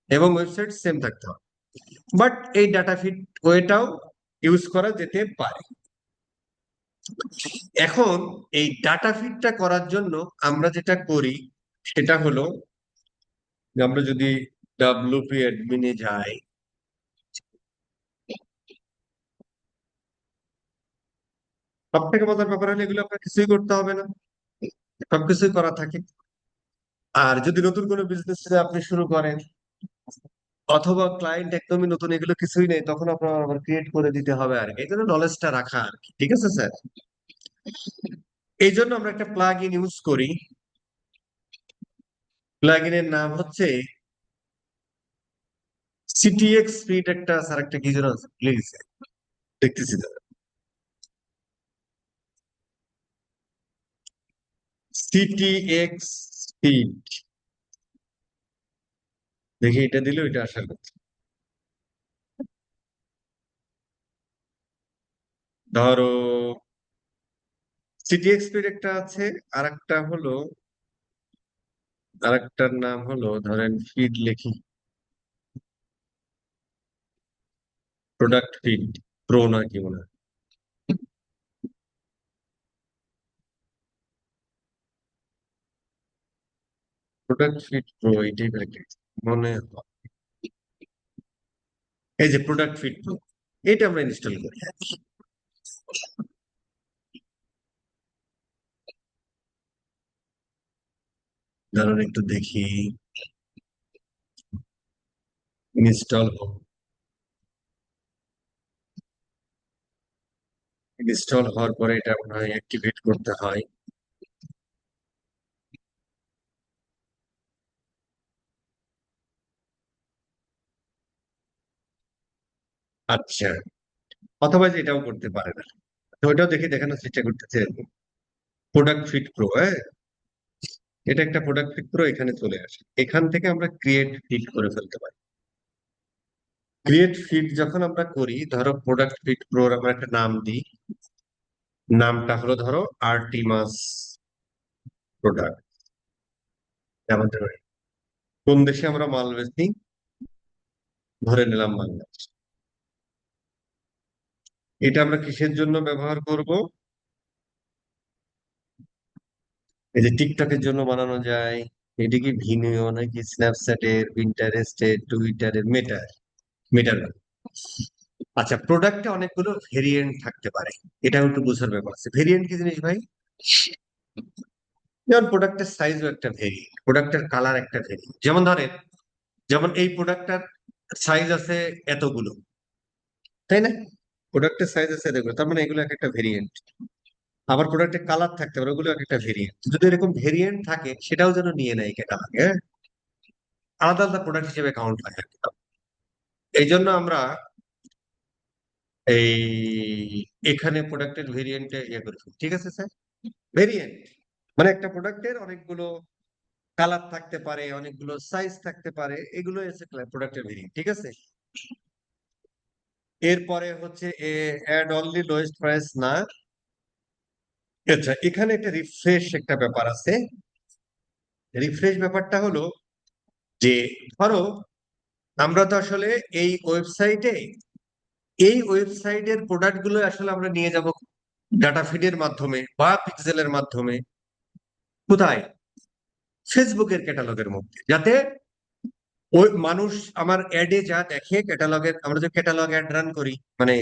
A: এবং ওয়েবসাইট সেম থাকতে হবে। বাট এই ডাটা ফিট ওয়েটাও ইউজ করা যেতে পারে। এখন এই ডাটা ফিডটা করার জন্য আমরা যেটা করি সেটা হলো যে আমরা যদি ডাব্লিউপি অ্যাডমিনে যাই, সব থেকে মজার ব্যাপার হলো এগুলো আপনার কিছুই করতে হবে না, সবকিছুই করা থাকে। আর যদি নতুন কোনো বিজনেস আপনি শুরু করেন অথবা ক্লায়েন্ট একদমই নতুন, এগুলো কিছুই নেই, তখন আপনার আবার ক্রিয়েট করে দিতে হবে আর কি। এই জন্য নলেজটা রাখা আর কি, ঠিক আছে স্যার? এই জন্য আমরা একটা প্লাগ ইন ইউজ করি। প্লাগ ইনের নাম হচ্ছে সিটিএক্স ফিট, একটা স্যার একটা কি যেন আছে, প্লিজ দেখতেছি দাদা। সিটিএক্স ফিট, দেখি এটা দিলে ওইটা আসার কথা। ধরো সিটিএক্স ফিট একটা আছে, আর একটা হলো, আর একটার নাম হলো ধরেন ফিড লিখি, প্রোডাক্ট ফিড প্রো না কি মনে হয়। প্রোডাক্ট ফিড প্রো এই টাইপের একটা কিছু মনে হয়। এই যে প্রোডাক্ট ফিড প্রো, এটা আমরা ইনস্টল করি। ধরুন একটু দেখি ইনস্টল ইনস্টল হওয়ার পরে এটা মনে হয় অ্যাক্টিভেট করতে হয়। আচ্ছা, অথবা যে এটাও করতে পারে না, তো ওইটাও দেখি দেখানোর চেষ্টা করতেছে। প্রোডাক্ট ফিড প্রো, হ্যাঁ, এটা একটা প্রোডাক্ট ফিড প্রো, এখানে চলে আসে। এখান থেকে আমরা ক্রিয়েট ফিড করে ফেলতে পারি। ক্রিয়েট ফিড যখন আমরা করি, ধরো প্রোডাক্ট ফিড প্রো আমরা একটা নাম দিই, নামটা হলো ধরো আর্টিমাস প্রোডাক্ট। আমাদের কোন দেশে আমরা মাল বেচি, ধরে নিলাম বাংলাদেশ। এটা আমরা কিসের জন্য ব্যবহার করব? এই যে টিকটকের জন্য বানানো যায়, এটি কি ভিমিও নাকি স্ন্যাপচ্যাটের, পিন্টারেস্টের, টুইটারের, মেটার। আচ্ছা, প্রোডাক্টে অনেকগুলো ভেরিয়েন্ট থাকতে পারে, এটাও একটু বোঝার ব্যাপার আছে। ভেরিয়েন্ট কি জিনিস ভাই? যেমন প্রোডাক্টের সাইজও একটা ভেরিয়েন্ট, প্রোডাক্টের কালার একটা ভেরিয়েন্ট। যেমন ধরেন, যেমন এই প্রোডাক্টটার সাইজ আছে এতগুলো, তাই না? প্রোডাক্টের সাইজ আছে এতগুলো, তার মানে এগুলো এক একটা ভেরিয়েন্ট। আবার প্রোডাক্টের কালার থাকতে পারে, ওগুলো এক একটা ভেরিয়েন্ট। যদি এরকম ভেরিয়েন্ট থাকে সেটাও যেন নিয়ে নেয় ক্যাটালগে, হ্যাঁ, আলাদা আলাদা প্রোডাক্ট হিসেবে কাউন্ট হয় আর কি। এই জন্য আমরা এই এখানে প্রোডাক্টের ভেরিয়েন্টে ইয়ে করে ফেলি। ঠিক আছে স্যার? ভেরিয়েন্ট মানে একটা প্রোডাক্টের অনেকগুলো কালার থাকতে পারে, অনেকগুলো সাইজ থাকতে পারে, এগুলো এসে প্রোডাক্টের ভেরিয়েন্ট। ঠিক আছে? এরপরে হচ্ছে অ্যাড অনলি লোয়েস্ট প্রাইস না। আচ্ছা, এখানে একটা রিফ্রেশ একটা ব্যাপার আছে। রিফ্রেশ ব্যাপারটা হলো যে ধরো আমরা তো আসলে এই ওয়েবসাইটে, এই ওয়েবসাইটের প্রোডাক্ট গুলো আসলে আমরা নিয়ে যাব ডাটা ফিডের মাধ্যমে বা পিক্সেলের মাধ্যমে, কোথায়? ফেসবুকের ক্যাটালগের মধ্যে, যাতে ওই মানুষ আমার অ্যাডে যা দেখে ক্যাটালগের, আমরা যে ক্যাটালগ অ্যাড রান করি, মানে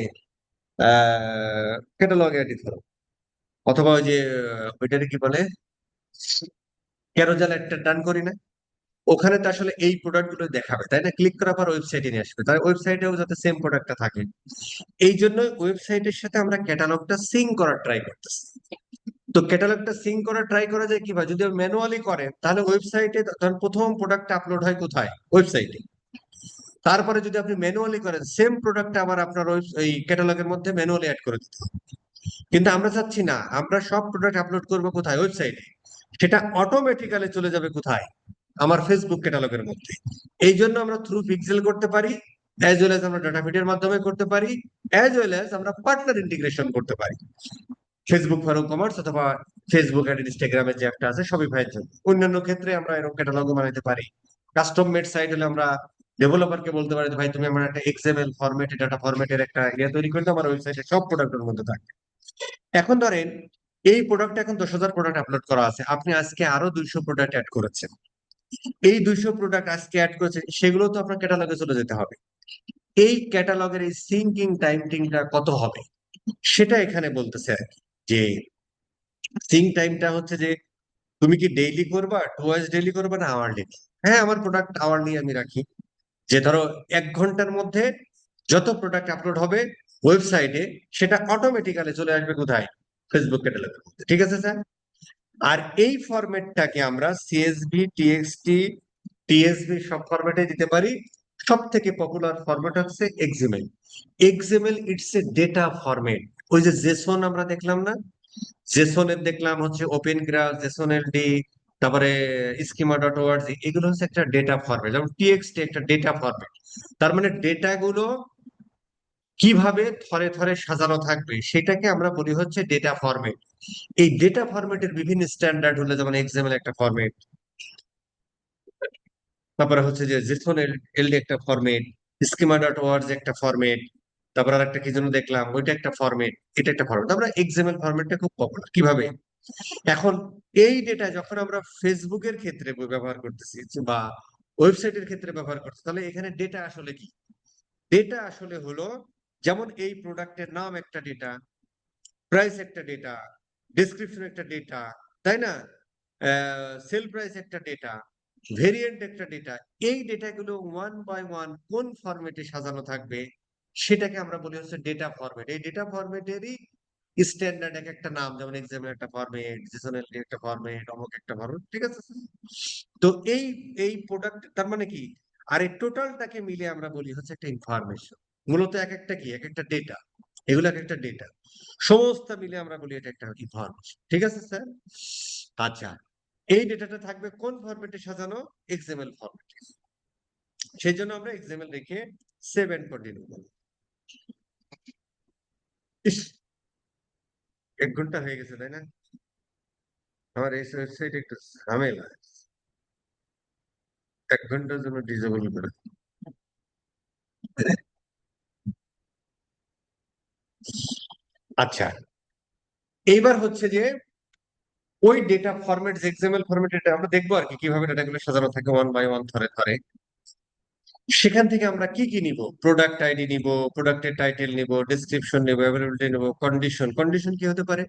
A: ক্যাটালগ অ্যাড ধরো, অথবা ওই যে ওইটারে কি বলে, ক্যারোজাল একটা রান করি না, ওখানে তো আসলে এই প্রোডাক্ট গুলো দেখাবে, তাই না? ক্লিক করার পর ওয়েবসাইটে নিয়ে আসবে, তাই ওয়েবসাইটেও যাতে সেম প্রোডাক্টটা থাকে। এই জন্য ওয়েবসাইটের সাথে আমরা ক্যাটালগটা সিঙ্ক করার ট্রাই করতেছি। তো ক্যাটালগটা সিঙ্ক করার ট্রাই করা যায় কিভাবে? যদি ম্যানুয়ালি করেন তাহলে ওয়েবসাইটে ধরেন প্রথম প্রোডাক্টটা আপলোড হয় কোথায়? ওয়েবসাইটে। তারপরে যদি আপনি ম্যানুয়ালি করেন, সেম প্রোডাক্টটা আবার আপনার ওই ক্যাটালগের মধ্যে ম্যানুয়ালি অ্যাড করে দিতে হবে। কিন্তু আমরা চাচ্ছি না, আমরা সব প্রোডাক্ট আপলোড করবো কোথায়? ওয়েবসাইটে। সেটা অটোমেটিক্যালি চলে যাবে কোথায়? আমার ফেসবুক ক্যাটালগের মধ্যে। এই জন্য আমরা থ্রু পিক্সেল করতে পারি, অ্যাজ ওয়েল এজ আমরা ডাটা ফিডের মাধ্যমে করতে পারি, অ্যাজ ওয়েল এজ আমরা পার্টনার ইন্টিগ্রেশন করতে পারি। ফেসবুক ফর কমার্স অথবা ফেসবুক আর ইনস্টাগ্রামের যে একটা আছে শপিফাইয়ের জন্য। অন্যান্য ক্ষেত্রে আমরা এরকম ক্যাটালগও বানাতে পারি। কাস্টম মেড সাইট হলে আমরা ডেভেলপারকে বলতে পারি, ভাই তুমি আমার একটা এক্সএমএল ফরম্যাটে, ডাটা ফরম্যাটের একটা ইয়ে তৈরি করে দাও, আমার ওয়েবসাইটে সব প্রোডাক্টের মধ্যে থাকবে। এখন ধরেন এই প্রোডাক্ট এখন 10,000 প্রোডাক্ট আপলোড করা আছে, আপনি আজকে আরো 200 প্রোডাক্ট অ্যাড করেছেন। এই 200 প্রোডাক্ট আজকে অ্যাড করেছেন, সেগুলো তো আপনার ক্যাটালগে চলে যেতে হবে। এই ক্যাটালগের এই সিঙ্কিং টাইমটা কত হবে সেটা এখানে বলতেছে আর কি। যে সিঙ্ক টাইমটা হচ্ছে যে তুমি কি ডেইলি করবা, টুয়াইস ডেইলি করবা, না আওয়ারলি? হ্যাঁ, আমার প্রোডাক্ট আওয়ারলি আমি রাখি, যে ধরো 1 ঘন্টার মধ্যে যত প্রোডাক্ট আপলোড হবে ওয়েবসাইটে সেটা অটোমেটিক্যালি চলে আসবে কোথায়, ফেসবুক ক্যাটালগের মধ্যে। ঠিক আছে স্যার? আর এই ফরম্যাটটাকে আমরা সিএসভি, টিএক্সটি, টিএসভি সব ফরম্যাটে দিতে পারি। সব থেকে পপুলার ফরম্যাট হচ্ছে XML. XML it's a data format. ওই যে জেসন আমরা দেখলাম না, জেসনের দেখলাম হচ্ছে ওপেন গ্রাফ, জেসন এলডি, তারপরে স্কিমা ডট ওআরজি, এগুলো হচ্ছে একটা ডেটা ফরম্যাট। যেমন টিএক্সটি একটা ডেটা ফরম্যাট। তার মানে ডেটা গুলো কিভাবে থরে থরে সাজানো থাকবে সেটাকে আমরা বলি হচ্ছে ডেটা ফরম্যাট। এই ডেটা ফরম্যাটের বিভিন্ন স্ট্যান্ডার্ড হলো, যেমন এক্সএমএল একটা ফরম্যাট, তারপরে হচ্ছে যে জেসন এলডি একটা ফরম্যাট, স্কিমা ডট ওআরজি একটা ফরম্যাট, তারপর আর একটা কি যেন দেখলাম, ওইটা একটা ফরম্যাট, এটা একটা ফরম্যাট। আমরা এক্সএমএল ফরম্যাটটা খুব পপুলার। কিভাবে? এখন এই ডেটা যখন আমরা ফেসবুকের ক্ষেত্রে ব্যবহার করতেছি বা ওয়েবসাইটের ক্ষেত্রে ব্যবহার করতেছি, তাহলে এখানে ডেটা আসলে কি? ডেটা আসলে হলো, যেমন এই প্রোডাক্টের নাম একটা ডেটা, প্রাইস একটা ডেটা, ডেসক্রিপশন একটা ডেটা, তাই না? সেল প্রাইস একটা ডেটা, ভেরিয়েন্ট একটা ডেটা। এই ডেটাগুলো ওয়ান বাই ওয়ান কোন ফরম্যাটে সাজানো থাকবে সেটাকে আমরা বলি হচ্ছে ডেটা ফরম্যাট। এই ডেটা ফরম্যাটেরই স্ট্যান্ডার্ড এক একটা নাম, যেমন এক্সাম্পল একটা ফরম্যাট, জেসোনাল একটা ফরম্যাট, অমুক একটা ফরম্যাট। ঠিক আছে? তো এই এই প্রোডাক্ট তার মানে কি, আর এই টোটালটাকে মিলে আমরা বলি হচ্ছে একটা ইনফরমেশন। মূলত এক একটা কি, এক একটা ডেটা, এগুলো এক একটা ডেটা, সমস্ত মিলে আমরা বলি এটা একটা ইনফরমেশন। ঠিক আছে স্যার? আচ্ছা, এই ডেটাটা থাকবে কোন ফরম্যাটে সাজানো? এক্সএমএল ফরম্যাটে। সেই জন্য আমরা এক্সএমএল রেখে 7 কন্টিনিউ করব। ইস, 1 ঘন্টা হয়ে গেছে, তাই না? আমার এই ওয়েবসাইট একটু ঝামেলা, 1 ঘন্টার জন্য ডিজেবল করে। আচ্ছা, এইবার হচ্ছে যে ওই ডেটা ফরম্যাট, এক্সএমএল ফরম্যাট, এটা আমরা দেখবো আর কি কিভাবে ডেটাগুলো সাজানো থাকে ওয়ান বাই ওয়ান, ধরে ধরে। সেখান থেকে আমরা কি কি নিব? প্রোডাক্ট আইডি নিব, প্রোডাক্টের টাইটেল নিব, ডেসক্রিপশন নিব, অ্যাভেলেবিলিটি নিব, কন্ডিশন। কন্ডিশন কি হতে পারে?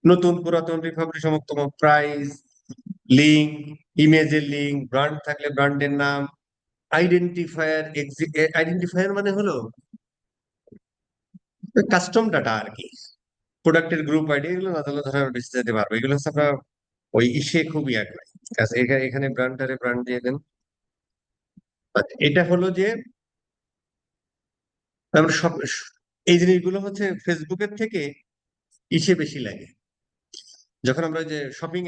A: নতুন, পুরাতন, রিপাবলিশ, সমতম, প্রাইস, লিঙ্ক, ইমেজের লিঙ্ক, ব্র্যান্ড থাকলে ব্র্যান্ডের নাম, আইডেন্টিফায়ার। আইডেন্টিফায়ার মানে হলো কাস্টম ডাটা আর কি। প্রোডাক্টের গ্রুপ আইডি, এগুলো না তাহলে ধরো আমরা বেঁচে যেতে পারবো। এগুলো হচ্ছে আমরা ওই ইসে খুবই ইয়া করি। আচ্ছা, এখানে ব্র্যান্ডটারে ব্র্যান্ড দিয়ে দেন। আচ্ছা, এটা হলো যে আমরা সব এই জিনিসগুলো হচ্ছে ফেসবুকের থেকে ইসে বেশি লাগে। যখন আমরা যে শপিং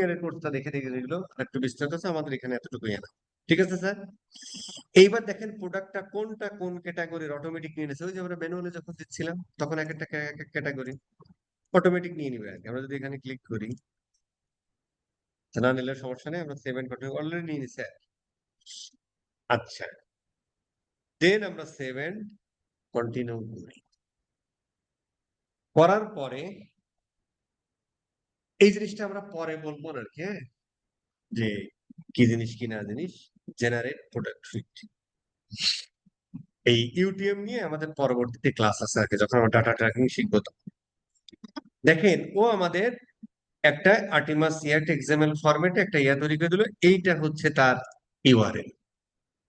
A: এর কোর্সটা দেখে দেখে এগুলো একটু বিস্তারিত আছে, আমাদের এখানে এতটুকুই না। ঠিক আছে স্যার? এইবার দেখেন প্রোডাক্টটা কোনটা কোন ক্যাটাগরির অটোমেটিক নিয়ে নিয়েছে। ওই যে আমরা ম্যানুয়ালি যখন দিচ্ছিলাম তখন এক একটা ক্যাটাগরি অটোমেটিক নিয়ে নিবে আর কি। আমরা যদি এখানে ক্লিক করি, না নিলে সমস্যা নেই, আমরা 7 কন্টিনিউ অলরেডি নিয়ে নিছি। আচ্ছা, দেন আমরা 7 কন্টিনিউ করি। করার পরে এই জিনিসটা আমরা পরে বলবো আর কি, হ্যাঁ, যে কি জিনিস কি না জিনিস। জেনারেট প্রোডাক্ট ফিট, এই ইউটিএম নিয়ে আমাদের পরবর্তীতে ক্লাস আছে আর কি, যখন আমরা ডাটা ট্র্যাকিং শিখবো। দেখেন ও আমাদের একটা আর্টিমাস ইয়াট এক্সএমএল ফরম্যাটে একটা ইয়া তৈরি করে দিল। এইটা হচ্ছে তার ইউআরএল।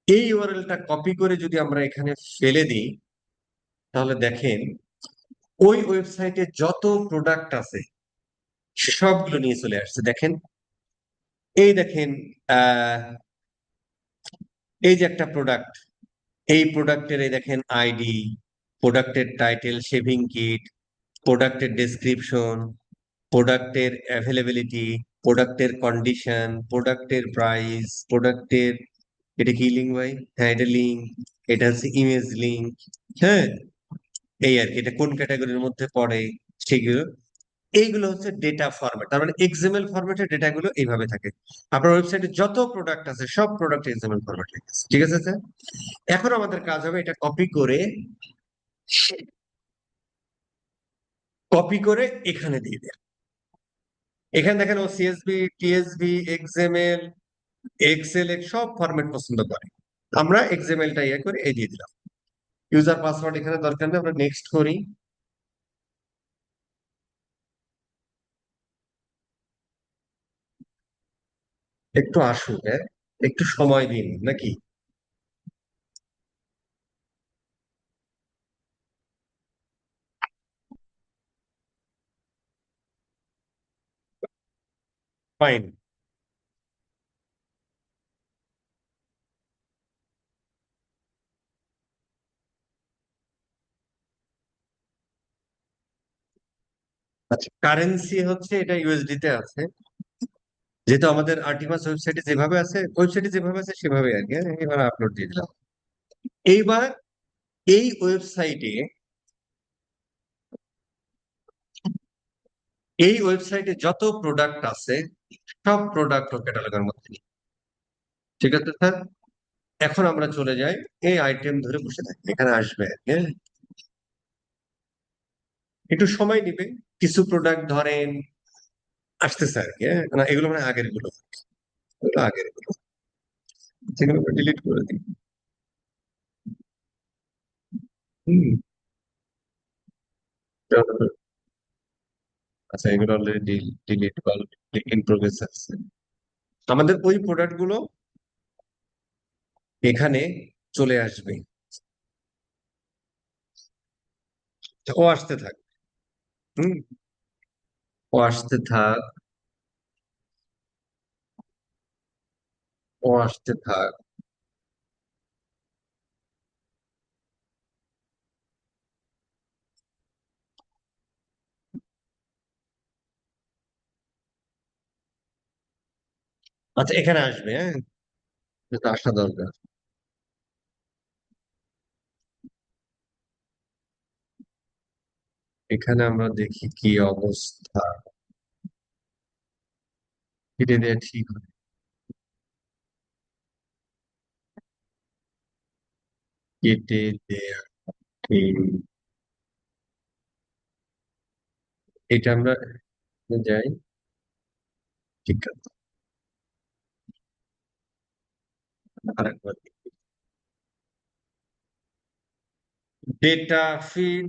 A: এই ইউআরএলটা কপি করে যদি আমরা এখানে ফেলে দিই, তাহলে দেখেন ওই ওয়েবসাইটে যত প্রোডাক্ট আছে সবগুলো নিয়ে চলে আসছে। দেখেন, এই দেখেন, এই যে একটা প্রোডাক্ট, এই প্রোডাক্টের এই দেখেন আইডি, প্রোডাক্টের টাইটেল, শেভিং কিট, প্রোডাক্টের ডেসক্রিপশন, প্রোডাক্টের অ্যাভেলেবিলিটি, প্রোডাক্টের কন্ডিশন, প্রোডাক্টের প্রাইস, প্রোডাক্টের, এটা কি লিঙ্ক ভাই? হ্যাঁ, এটা লিঙ্ক, এটা হচ্ছে ইমেজ লিঙ্ক। হ্যাঁ, এই আর কি, এটা কোন ক্যাটাগরির মধ্যে পড়ে সেগুলো। এইগুলো হচ্ছে ডেটা ফরম্যাট। তার মানে এক্সএমএল ফরম্যাটের ডেটাগুলো এইভাবে থাকে। আপনার ওয়েবসাইটে যত প্রোডাক্ট আছে সব প্রোডাক্ট এক্সএমএল ফরম্যাটে আছে। ঠিক আছে স্যার? এখন আমাদের কাজ হবে এটা কপি করে কপি করে এখানে দিয়ে দেন। এখানে দেখেন ও সিএসভি, টিএসভি, এক্সএমএল, এক্সেল সব ফরম্যাট পছন্দ করে। আমরা এক্সএমএলটা ইয়ে করে এই দিয়ে দিলাম। ইউজার পাসওয়ার্ড এখানে দরকার নেই, আমরা নেক্সট করি। একটু আসুক, হ্যাঁ, একটু সময় দিন নাকি। ফাইন। আচ্ছা, কারেন্সি হচ্ছে এটা ইউএসডি তে আছে, যেহেতু আমাদের আর্টিমাস ওয়েবসাইটে যেভাবে আছে, ওয়েবসাইটে যেভাবে আছে সেভাবে আর কি, হ্যাঁ, এবার আপলোড দিয়ে দিলাম। এইবার এই ওয়েবসাইটে, এই ওয়েবসাইটে যত প্রোডাক্ট আছে সব প্রোডাক্ট ও ক্যাটালগের মধ্যে নেই। ঠিক আছে স্যার, এখন আমরা চলে যাই, এই আইটেম ধরে বসে থাকি, এখানে আসবে আর কি, হ্যাঁ। একটু সময় নিবে, কিছু প্রোডাক্ট ধরেন আসতেছে আর কি, হ্যাঁ, না এগুলো মানে আগের গুলো, এগুলো আগের গুলো, সেগুলো ডিলিট করে দিই। হুম। আচ্ছা, এগুলো অলরেডি ডিলিট বা ইন প্রোগ্রেস আছে। আমাদের ওই প্রোডাক্ট গুলো এখানে চলে আসবে। ও আসতে থাক। হুম। ও আসতে থাক, ও আসতে থাক। আচ্ছা, এখানে আসবে, হ্যাঁ, যেটা আসা দরকার। এখানে আমরা দেখি কি অবস্থা, কেটে দেওয়া ঠিক হয়। কেটে দেয়া ঠিক। এটা আমরা যাই, ঠিক আছে, আরেকবার ডেটা ফিড,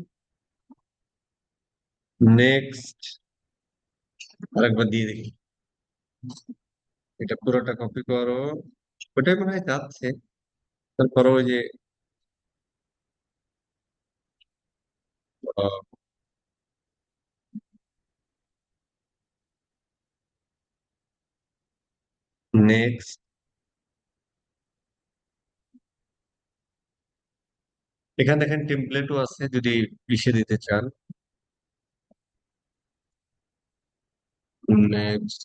A: নেক্সট, আরেকবার দিয়ে দেখি। এটা পুরোটা কপি করো, ওটাই মনে হয় যাচ্ছে। তারপর ওই যে নেক্সট, এখানে দেখেন টেমপ্লেটও আছে যদি পিষে দিতে চান। নেক্সট,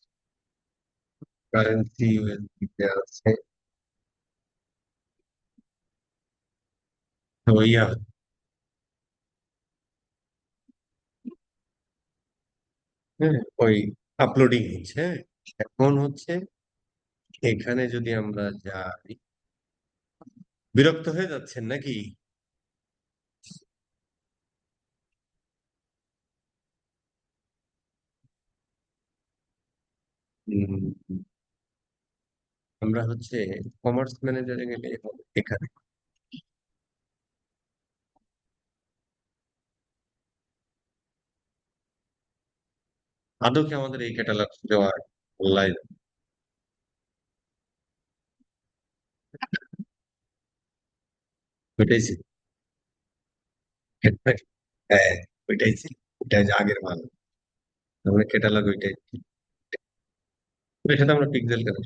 A: কারেন্সি ইউএসডিতে আছে, তো ইয়া, হ্যাঁ, ওই আপলোডিং হচ্ছে, হ্যাঁ। এখন হচ্ছে এখানে যদি আমরা যাই, বিরক্ত হয়ে যাচ্ছেন নাকি? উম, আমরা হচ্ছে কমার্স ম্যানেজারে গেলে হবে এখানে। আদৌ কি আমাদের এই ক্যাটালগ দেওয়ার লাইন? ওইটাই ছিল। হ্যাঁ, ওইটাই ছিল, ওইটাই যে আগের মাল, আমরা ক্যাটালগ ওইটাই ছিল। ওইটার সাথে আমরা পিক্সেল কেন,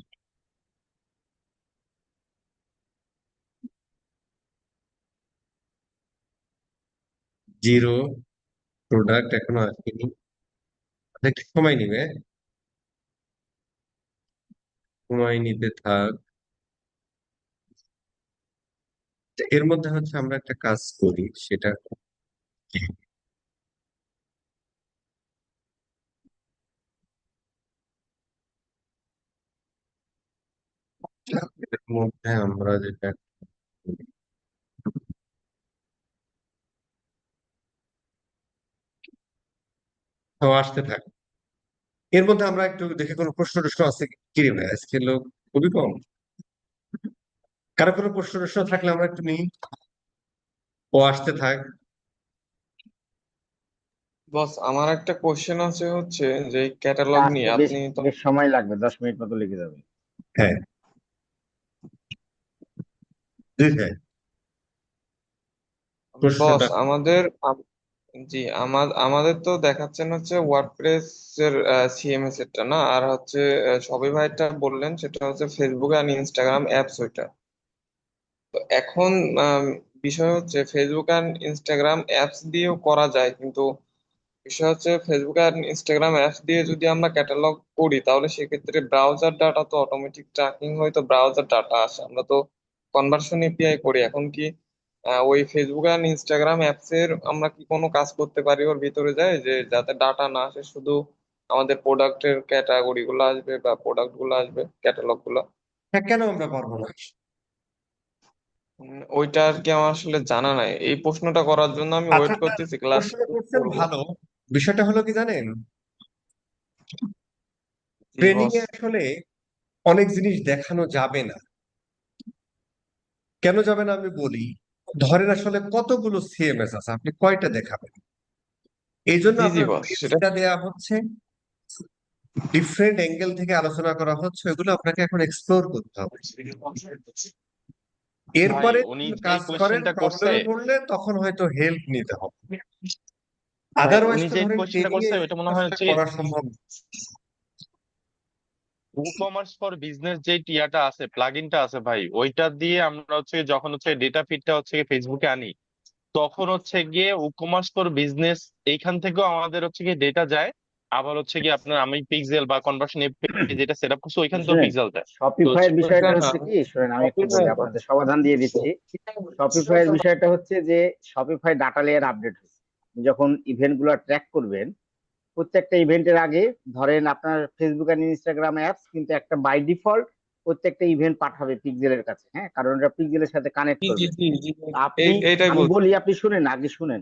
A: জিরো প্রোডাক্ট এখনো আসেনি, একটু সময় নিবে, সময় নিতে থাক। তো এর মধ্যে হচ্ছে আমরা একটা কাজ করি, সেটা কি? এর মধ্যে আমরা যেটা করি, তো আসতে থাকে। এর মধ্যে আমরা একটু দেখে কোনো প্রশ্ন টশ্ন আছে কি রে ভাই, আজকে লোক খুবই কম। কারো কোনো প্রশ্ন টশ্ন থাকলে আমরা একটু নিই, ও আসতে থাক।
F: বস আমার একটা কোশ্চেন আছে হচ্ছে যে ক্যাটালগ
H: আসতে
F: নিয়ে
H: বেশ
F: আপনি তো
H: বেশ সময় লাগবে, 10 মিনিট মতো লেগে যাবে।
A: হ্যাঁ, জি ভাই,
F: বস
A: প্রশ্নটা।
F: জি আমাদের তো দেখাচ্ছেন হচ্ছে ওয়ার্ডপ্রেস এর সিএমএস এরটা না, আর হচ্ছে সবই ভাইটা বললেন সেটা হচ্ছে ফেসবুক আর ইনস্টাগ্রাম অ্যাপস ওইটা। তো এখন আম, বিষয় হচ্ছে ফেসবুক আর ইনস্টাগ্রাম অ্যাপস দিয়েও করা যায়, কিন্তু বিষয় হচ্ছে ফেসবুক আর ইনস্টাগ্রাম অ্যাপস দিয়ে যদি আমরা ক্যাটালগ করি তাহলে সেক্ষেত্রে ব্রাউজার ডাটা তো অটোমেটিক ট্র্যাকিং হয়, তো ব্রাউজার ডাটা আসে, আমরা তো কনভার্সন এপিআই করি। এখন কি ওই ফেসবুক আর ইনস্টাগ্রাম অ্যাপস এর আমরা কি কোনো কাজ করতে পারি ওর ভিতরে যায় যে যাতে ডাটা না আসে, শুধু আমাদের প্রোডাক্টের ক্যাটাগরি গুলো আসবে বা প্রোডাক্ট গুলো আসবে, ক্যাটালগ গুলো?
A: হ্যাঁ, কেন আমরা পারবো না?
F: ওইটা আর কি আমার আসলে জানা নাই, এই প্রশ্নটা করার জন্য আমি
A: আচ্ছা,
F: ওয়েট
A: আপনার
F: করতেছি ক্লাস
A: প্রশ্নটা করছেন
F: করবো।
A: ভালো। বিষয়টা হলো কি জানেন,
F: জি
A: ট্রেনিং
F: বস।
A: এ আসলে অনেক জিনিস দেখানো যাবে না। কেন যাবে না আমি বলি। ধরেন আসলে কতগুলো সিএমএস আছে, আপনি কয়টা দেখাবেন? এই জন্য
F: জি জি
A: আপনার
F: বস সেটা
A: ব্রিফটা দেয়া হচ্ছে, ডিফারেন্ট অ্যাঙ্গেল থেকে আলোচনা করা হচ্ছে, ওইগুলো আপনাকে এখন এক্সপ্লোর করতে হবে।
I: ভাই
A: এরপরে
I: উনি
A: যখন
I: যেই
A: কাজ করেন,
I: কোয়েশ্চেনটা করছে,
A: প্রবলেমে পড়লে তখন হয়তো হেল্প নিতে হবে।
I: ভাই
A: আদারওয়াইজ
I: উনি
A: তো
I: যে
A: ধরেন
I: কোয়েশ্চেনটা
A: ট্রেনিং এ
I: করছে ওইটা মনে হয়
A: আসলে
I: হচ্ছে
A: করা সম্ভব না।
I: ই কমার্স ফর বিজনেস যে টিয়াটা আছে, প্লাগইনটা আছে ভাই, ওইটা দিয়ে আমরা হচ্ছে যখন হচ্ছে ডেটা ফিডটা হচ্ছে ফেসবুকে আনি, তখন হচ্ছে গিয়ে ই কমার্স ফর বিজনেস এইখান থেকেও আমাদের হচ্ছে গিয়ে ডেটা যায়। আবার হচ্ছে গিয়ে আপনার আমি পিক্সেল বা কনভার্সন যেটা সেট আপ করছি ওইখান থেকেও
H: শুনেন,
I: পিক্সেল দেয়। তো
H: শপিফাইয়ের
F: ওইটা
H: বিষয়টা
F: না,
H: হচ্ছে কি, শুনেন আমি একটু বলি,
F: Shopify বস।
H: আপনাদের সমাধান দিয়ে দিচ্ছি। শপিফাইয়ের বিষয়টা হচ্ছে যে শপিফাই ডাটা লেয়ার আপডেট হয়েছে। আপনি যখন ইভেন্ট গুলো ট্র্যাক করবেন, প্রত্যেকটা ইভেন্টের আগে ধরেন আপনার ফেসবুক আর ইনস্টাগ্রাম অ্যাপস কিন্তু একটা বাই ডিফল্ট প্রত্যেকটা ইভেন্ট পাঠাবে পিক্সেলের কাছে, হ্যাঁ, কারণ এটা পিক্সেলের সাথে কানেক্ট
F: জি জি
H: করবে।
F: জি জি
H: আপনি,
F: এইটাই
H: আমি
F: বলছি।
H: বলি, আপনি শুনেন, আগে শুনেন।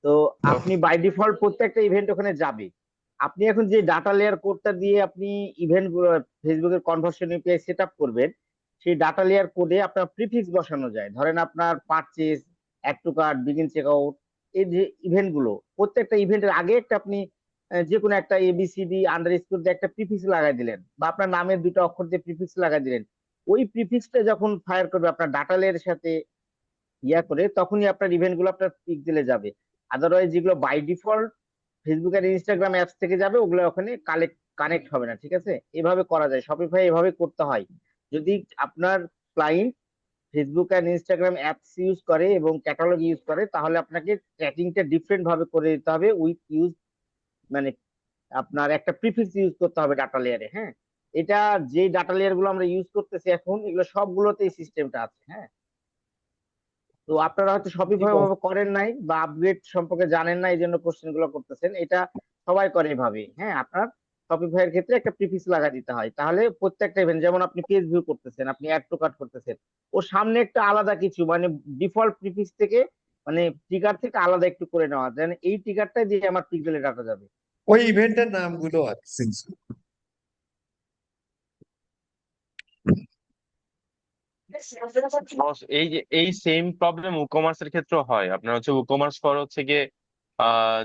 H: তো আপনি বাই ডিফল্ট প্রত্যেকটা ইভেন্ট ওখানে যাবে। আপনি এখন যে ডাটা লেয়ার কোডটা দিয়ে আপনি ইভেন্ট গুলো ফেসবুকের কনভার্সন এপিআই সেট আপ করবেন, সেই ডাটা লেয়ার কোডে আপনার প্রিফিক্স বসানো যায়। ধরেন আপনার purchase, add to cart, begin check out, এই যে ইভেন্ট গুলো, প্রত্যেকটা ইভেন্টের আগে একটা আপনি যে কোনো একটা এবিসিডি আন্ডারস্কোর দিয়ে একটা প্রিফিক্স লাগাই দিলেন, বা আপনার নামের দুটো অক্ষর দিয়ে প্রিফিক্স লাগাই দিলেন। ওই প্রিফিক্সটা যখন ফায়ার করবে আপনার ডাটা লেয়ারের সাথে করে, তখনই আপনার ইভেন্ট গুলো আপনার পিক্সেলে যাবে। আদারওয়াইজ যেগুলো বাই ডিফল্ট ফেসবুক আর ইনস্টাগ্রাম অ্যাপস থেকে যাবে, ওগুলো ওখানে কানেক্ট হবে না। ঠিক আছে, এভাবে করা যায়, শপিফাই এভাবে করতে হয়। যদি আপনার ক্লায়েন্ট ফেসবুক আর ইনস্টাগ্রাম অ্যাপস ইউজ করে এবং ক্যাটালগ ইউজ করে, তাহলে আপনাকে ট্র্যাকিংটা ডিফারেন্ট ভাবে করে দিতে হবে উইথ ইউজ, মানে আপনার একটা প্রিফিক্স ইউজ করতে হবে ডাটা লেয়ারে। হ্যাঁ, এটা যে ডাটা লেয়ার গুলো আমরা ইউজ করতেছি এখন, এগুলো সবগুলোতে এই সিস্টেমটা আছে। হ্যাঁ, তো আপনারা হয়তো
F: জি
H: সঠিকভাবে
F: বস।
H: ভাবে করেন নাই বা আপগ্রেড সম্পর্কে জানেন না, এই জন্য কোশ্চেন গুলো করতেছেন। এটা সবাই করে এভাবে। হ্যাঁ, আপনার শপিফাই এর ক্ষেত্রে একটা প্রিফিক্স লাগা দিতে হয়, তাহলে প্রত্যেকটা ইভেন্ট, যেমন আপনি পেজ ভিউ করতেছেন, আপনি অ্যাড টু কার্ট করতেছেন, ও সামনে একটা আলাদা কিছু, মানে ডিফল্ট প্রিফিক্স থেকে, মানে ট্রিগার থেকে আলাদা একটু করে নেওয়া যেন এই ট্রিগারটা দিয়ে আমার পিক্সেলে ডাটা যাবে।
A: ওই ইভেন্টের নামগুলো আছে।
I: বস এই যে এই সেম প্রবলেম ই কমার্সের ক্ষেত্রেও হয়। আপনার হচ্ছে ই কমার্স ফর হচ্ছে গিয়ে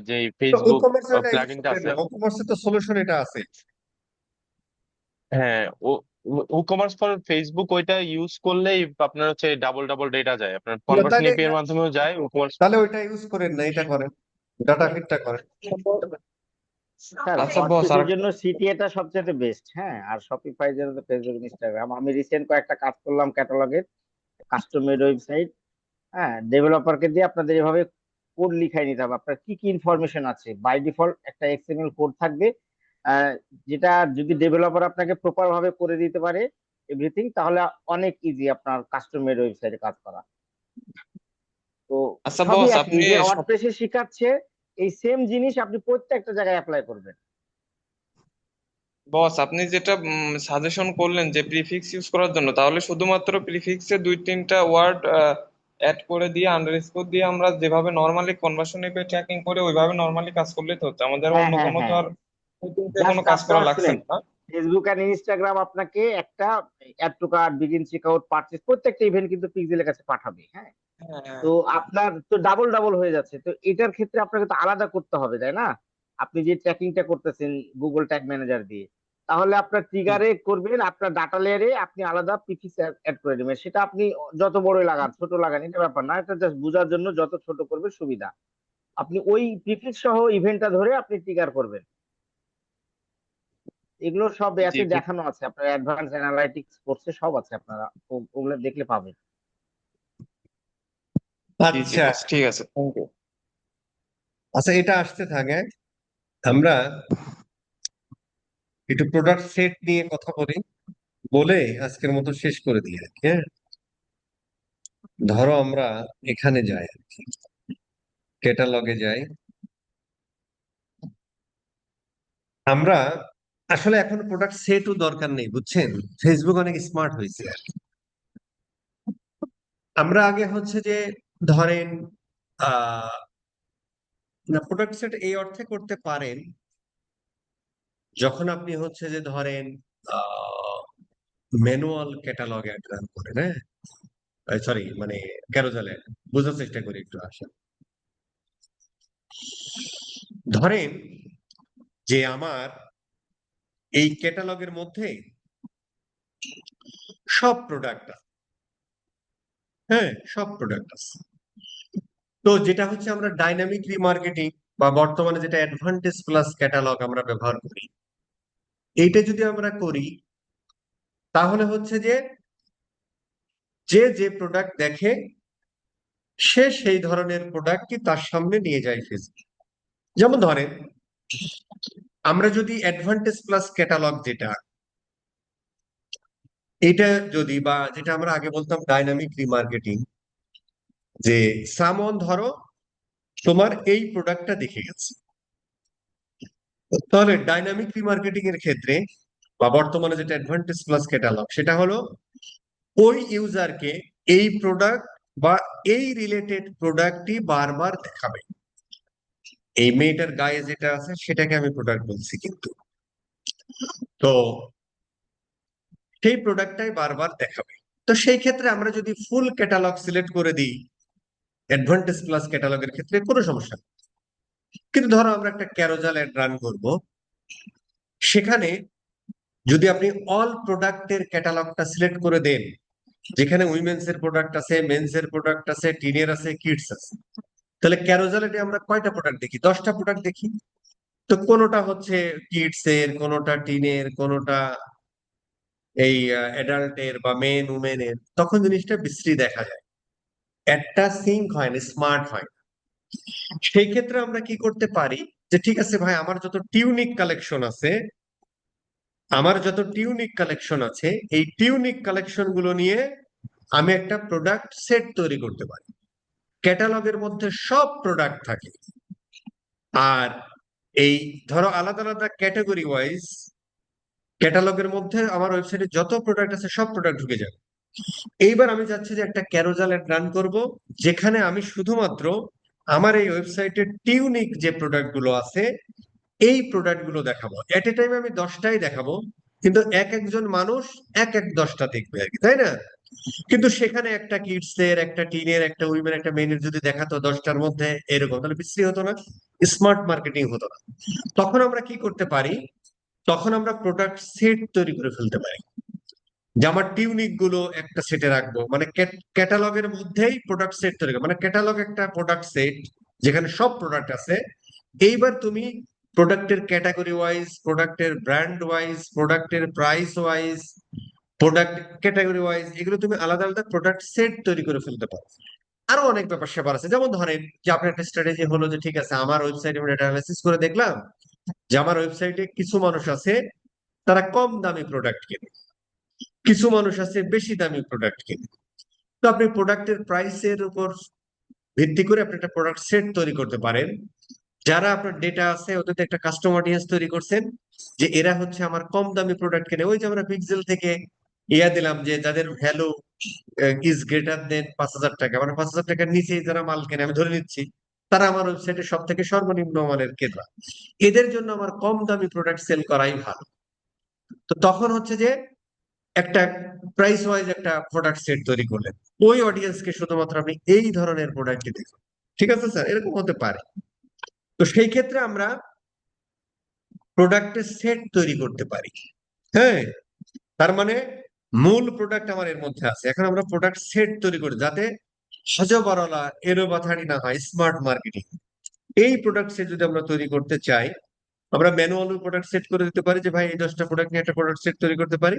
I: যে
A: তো ই
I: ফেসবুক
A: কমার্স এটা ইউজ
I: প্লাগইনটা
A: করেন
I: আছে,
A: না, ই কমার্সে তো সলিউশন এটা আছে।
I: হ্যাঁ, ও ই কমার্স ফর ফেসবুক ওইটা ইউজ করলেই আপনার হচ্ছে ডাবল ডাবল ডেটা যায়, আপনার কনভার্সন
A: তাহলে
I: এপিআই এর মাধ্যমেও যায় ই কমার্স।
A: তাহলে ওইটা ইউজ করেন না, এটা করেন, ডাটা ফিটটা করেন।
H: স্যার,
F: আচ্ছা বস আর
H: পারচেজের জন্য সিটিএটা সবচেয়ে বেস্ট। হ্যাঁ, আর শপিফাই জন্য তো ফেসবুক ইনস্টাগ্রাম। আমি রিসেন্ট কয়েকটা কাজ করলাম ক্যাটালগের, কাস্টম মেড ওয়েবসাইট। হ্যাঁ, ডেভেলপারকে দিয়ে আপনাদের এভাবে কোড লিখাই নিতে হবে। আপনার কি কি ইনফরমেশন আছে, বাই ডিফল্ট একটা এক্সএমএল কোড থাকবে, আহ, যেটা যদি ডেভেলপার আপনাকে প্রপার ভাবে করে দিতে পারে এভরিথিং, তাহলে অনেক ইজি আপনার কাস্টম মেড ওয়েবসাইটে কাজ করা। তো
F: আচ্ছা
H: সবই
F: বস
H: একই,
F: আপনি
H: যে ওয়ার্ডপ্রেসে শিখাচ্ছে এই সেম জিনিস আপনি প্রত্যেকটা জায়গায় অ্যাপ্লাই করবেন।
F: আপনি যেটা সাজেশন করলেন যে প্রিফিক্স ইউজ করার জন্য, তাহলে শুধুমাত্র প্রিফিক্সে দুই তিনটা ওয়ার্ড অ্যাড করে দিয়ে আন্ডারস্কোর দিয়ে আমরা যেভাবে নর্মালি কনভার্সন রেট ট্র্যাকিং করে ওইভাবে নর্মালি কাজ করলেই তো হচ্ছে, আমাদের
H: হ্যাঁ
F: অন্য
H: হ্যাঁ
F: কোনো তো
H: হ্যাঁ
F: আর নতুন করে কোনো
H: জাস্ট
F: কাজ করা
H: আপনার
F: লাগছে
H: শুনেন,
F: না।
H: ফেসবুক আর ইনস্টাগ্রাম আপনাকে একটা add to cart, begin checkout, purchase প্রত্যেকটা ইভেন্ট কিন্তু পিক্সেলের কাছে পাঠাবে। হ্যাঁ,
F: হ্যাঁ
H: তো আপনার তো ডাবল ডাবল হয়ে যাচ্ছে, তো এটার ক্ষেত্রে আপনাকে তো আলাদা করতে হবে, তাই না? আপনি যে ট্র্যাকিংটা করতেছেন গুগল ট্যাগ ম্যানেজার দিয়ে, তাহলে আপনার ট্রিগারে করবেন, আপনার ডাটা লেয়ারে আপনি আলাদা প্রিফিক্স অ্যাড করে দেবেন। সেটা আপনি যত বড়ই লাগান ছোট লাগান এটা ব্যাপার না, এটা জাস্ট বোঝার জন্য যত ছোট করবে সুবিধা। আপনি ওই প্রিফিক্স সহ ইভেন্টটা ধরে আপনি ট্রিগার করবেন। এগুলো সব
F: জি
H: অ্যাপে দেখানো আছে, আপনার অ্যাডভান্স অ্যানালাইটিক্স কোর্সে সব আছে, আপনারা ওগুলো দেখলে পাবেন।
F: জি জি
A: আচ্ছা
F: বস, ঠিক আছে, থ্যাংক ইউ।
A: আচ্ছা, এটা আসতে থাকে। আমরা একটু প্রোডাক্ট সেট নিয়ে কথা বলি, বলে আজকের মতো শেষ করে দিই আর কি। হ্যাঁ, ধরো আমরা এখানে যাই আর কি, ক্যাটালগে যাই। আমরা আসলে এখন প্রোডাক্ট সেটও দরকার নেই, বুঝছেন? ফেসবুক অনেক স্মার্ট হয়েছে আর কি। আমরা আগে হচ্ছে যে ধরেন আহ প্রোডাক্ট সেট এই অর্থে করতে পারেন, যখন আপনি হচ্ছে যে ধরেন ম্যানুয়াল ক্যাটালগ অ্যাড রান করেন। হ্যাঁ, সরি, মানে ক্যারোজালে বোঝার চেষ্টা করি একটু। আসেন, ধরেন যে আমার এই ক্যাটালগের মধ্যে সব প্রোডাক্ট আছে। হ্যাঁ, সব প্রোডাক্ট আছে। তো যেটা হচ্ছে আমরা ডাইনামিক রিমার্কেটিং বা বর্তমানে যেটা অ্যাডভান্টেজ প্লাস ক্যাটালগ আমরা ব্যবহার করি, এইটা যদি আমরা করি তাহলে হচ্ছে যে যে যে প্রোডাক্ট দেখে সে সেই ধরনের প্রোডাক্টই তার সামনে নিয়ে যায় ফেসবুক। যেমন ধরেন আমরা যদি অ্যাডভান্টেজ প্লাস ক্যাটালগ যেটা, এটা যদি, বা যেটা আমরা আগে বলতাম ডাইনামিক রিমার্কেটিং, যে সামন ধরো তোমার এই প্রোডাক্টটা দেখে গেছে, তাহলে ডাইনামিক রিমার্কেটিং এর ক্ষেত্রে বা বর্তমানে যেটা অ্যাডভান্টেজ প্লাস ক্যাটালগ, সেটা হলো ওই ইউজারকে এই প্রোডাক্ট বা এই রিলেটেড প্রোডাক্টই বারবার দেখাবে। এই মেয়েটার গায়ে যেটা আছে সেটাকে আমি প্রোডাক্ট বলছি, কিন্তু তো সেই প্রোডাক্টটাই বারবার দেখাবে। তো সেই ক্ষেত্রে আমরা যদি ফুল ক্যাটালগ সিলেক্ট করে দিই অ্যাডভান্টেজ প্লাস ক্যাটালগের ক্ষেত্রে কোনো সমস্যা নেই। কিন্তু ধরো আমরা একটা ক্যারোজাল অ্যাড রান করব, সেখানে যদি আপনি অল প্রোডাক্টের ক্যাটালগটা সিলেক্ট করে দেন, যেখানে উইমেন্স এর প্রোডাক্ট আছে, মেন্স এর প্রোডাক্ট আছে, টিনের আছে, কিডস আছে, তাহলে ক্যারোজালে আমরা কয়টা প্রোডাক্ট দেখি? 10টা প্রোডাক্ট দেখি। তো কোনোটা হচ্ছে কিডস এর, কোনোটা টিনের, কোনোটা এই অ্যাডাল্টের বা মেন উমেনের, তখন জিনিসটা বিশ্রী দেখা যায়, একটা সিঙ্ক হয় না, স্মার্ট হয় না। সেই ক্ষেত্রে আমরা কি করতে পারি, যে ঠিক আছে ভাই, আমার যত টিউনিক কালেকশন আছে, এই টিউনিক কালেকশন গুলো নিয়ে আমি একটা প্রোডাক্ট সেট তৈরি করতে পারি। ক্যাটালগের মধ্যে সব প্রোডাক্ট থাকে, আর এই ধরো আলাদা আলাদা ক্যাটাগরি ওয়াইজ ক্যাটালগের মধ্যে আমার ওয়েবসাইটে যত প্রোডাক্ট আছে সব প্রোডাক্ট ঢুকে যাবে। এইবার আমি চাচ্ছি যে একটা ক্যারোজাল রান করব, যেখানে আমি শুধুমাত্র আমার এই ওয়েবসাইটের টিউনিক যে প্রোডাক্ট গুলো আছে এই প্রোডাক্ট গুলো দেখাবো। এট এ টাইম আমি 10টাই দেখাবো, কিন্তু এক একজন মানুষ এক এক 10টা দেখবে আর কি, তাই না? কিন্তু সেখানে একটা কিডস এর, একটা টিনের, একটা উইমেন, একটা মেনের যদি দেখাতো 10টার মধ্যে এরকম, তাহলে বিশ্রী হতো না, স্মার্ট মার্কেটিং হতো না। তখন আমরা কি করতে পারি, তখন আমরা প্রোডাক্ট সেট তৈরি করে ফেলতে পারি, যে আমার টিউনিক গুলো একটা সেটে রাখবো, মানে ক্যাটালগের মধ্যেই প্রোডাক্ট সেট তৈরি করবো। মানে ক্যাটালগ একটা প্রোডাক্ট সেট যেখানে সব প্রোডাক্ট আছে। এইবার তুমি প্রোডাক্টের ক্যাটাগরি ওয়াইজ, প্রোডাক্টের ব্র্যান্ড ওয়াইজ, প্রোডাক্টের price wise, product category wise, এগুলো তুমি আলাদা আলাদা প্রোডাক্ট সেট তৈরি করে ফেলতে পারো। আরো অনেক ব্যাপার স্যাপার আছে, যেমন ধরেন যে আপনার একটা স্ট্র্যাটেজি হলো যে ঠিক আছে, আমার ওয়েবসাইটে আমি ডেটা অ্যানালাইসিস করে দেখলাম যে আমার ওয়েবসাইটে কিছু মানুষ আছে তারা কম দামি প্রোডাক্ট কেনে, কিছু মানুষ আছে বেশি দামি প্রোডাক্ট কেনে। তো আপনি প্রোডাক্টের প্রাইসের উপর ভিত্তি করে আপনি একটা প্রোডাক্ট সেট তৈরি করতে পারেন। যারা আপনার ডেটা আছে ওদের একটা কাস্টম অডিয়েন্স তৈরি করছেন, যে এরা হচ্ছে আমার কম দামি প্রোডাক্ট কেনে। ওই যে আমরা পিক্সেল থেকে ইয়া দিলাম যে যাদের ভ্যালু ইজ গ্রেটার দেন 5,000 টাকা, মানে 5,000 টাকার নিচে যারা মাল কেনে, আমি ধরে নিচ্ছি তারা আমার ওয়েবসাইটে সব থেকে সর্বনিম্ন মানের ক্রেতা, এদের জন্য আমার কম দামি প্রোডাক্ট সেল করাই ভালো। তো তখন হচ্ছে যে একটা প্রাইস ওয়াইজ একটা প্রোডাক্ট সেট তৈরি করলেন, ওই অডিয়েন্সকে শুধুমাত্র আপনি এই ধরনের প্রোডাক্টই দেখুন। ঠিক আছে স্যার, এরকম হতে পারে। তো সেই ক্ষেত্রে আমরা প্রোডাক্টের সেট তৈরি করতে পারি। হ্যাঁ, তার মানে মূল প্রোডাক্ট আমার এর মধ্যে আছে, এখন আমরা প্রোডাক্ট সেট তৈরি করি যাতে হজবরলা এলোপাথাড়ি না হয়, স্মার্ট মার্কেটিং। এই প্রোডাক্ট সেট যদি আমরা তৈরি করতে চাই, আমরা ম্যানুয়াল প্রোডাক্ট সেট করে দিতে পারি যে ভাই এই 10টা প্রোডাক্ট নিয়ে একটা প্রোডাক্ট সেট তৈরি করতে পারি,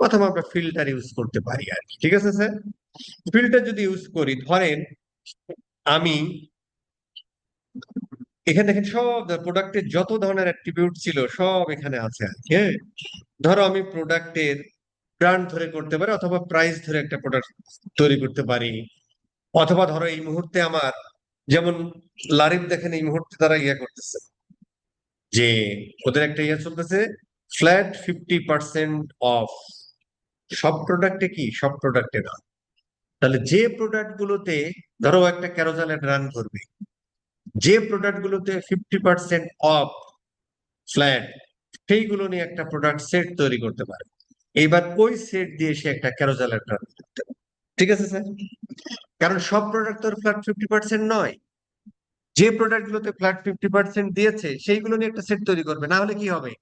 A: অথবা আমরা ফিল্টার ইউজ করতে পারি আর কি। ঠিক আছে স্যার, ফিল্টার যদি ইউজ করি, ধরেন আমি এখানে দেখেন সব প্রোডাক্টের যত ধরনের অ্যাট্রিবিউট ছিল সব এখানে আছে আর কি। হ্যাঁ, ধরো আমি প্রোডাক্টের ব্র্যান্ড ধরে করতে পারি, অথবা প্রাইস ধরে একটা প্রোডাক্ট তৈরি করতে পারি, অথবা ধরো এই মুহূর্তে আমার যেমন লারিফ দেখেন এই মুহূর্তে তারা ইয়ে করতেছে যে ওদের একটা ইয়ে চলতেছে, ফ্ল্যাট 50% অফ। সব প্রোডাক্টে কি, সব প্রোডাক্টে না। তাহলে যে প্রোডাক্ট গুলোতে ধরো একটা ক্যারোজাল রান করবে, যে প্রোডাক্ট গুলোতে 50% অফ ফ্ল্যাট, সেইগুলো নিয়ে একটা প্রোডাক্ট সেট তৈরি করতে পারে। এইবার ওই সেট দিয়ে সে একটা ক্যারোজাল রান করতে পারে। ঠিক আছে স্যার, কারণ সব প্রোডাক্ট তো ফ্ল্যাট 50% নয়। যে প্রোডাক্ট গুলোতে ফ্ল্যাট 50% দিয়েছে সেইগুলো নিয়ে একটা সেট তৈরি করবে, না হলে কি হবে,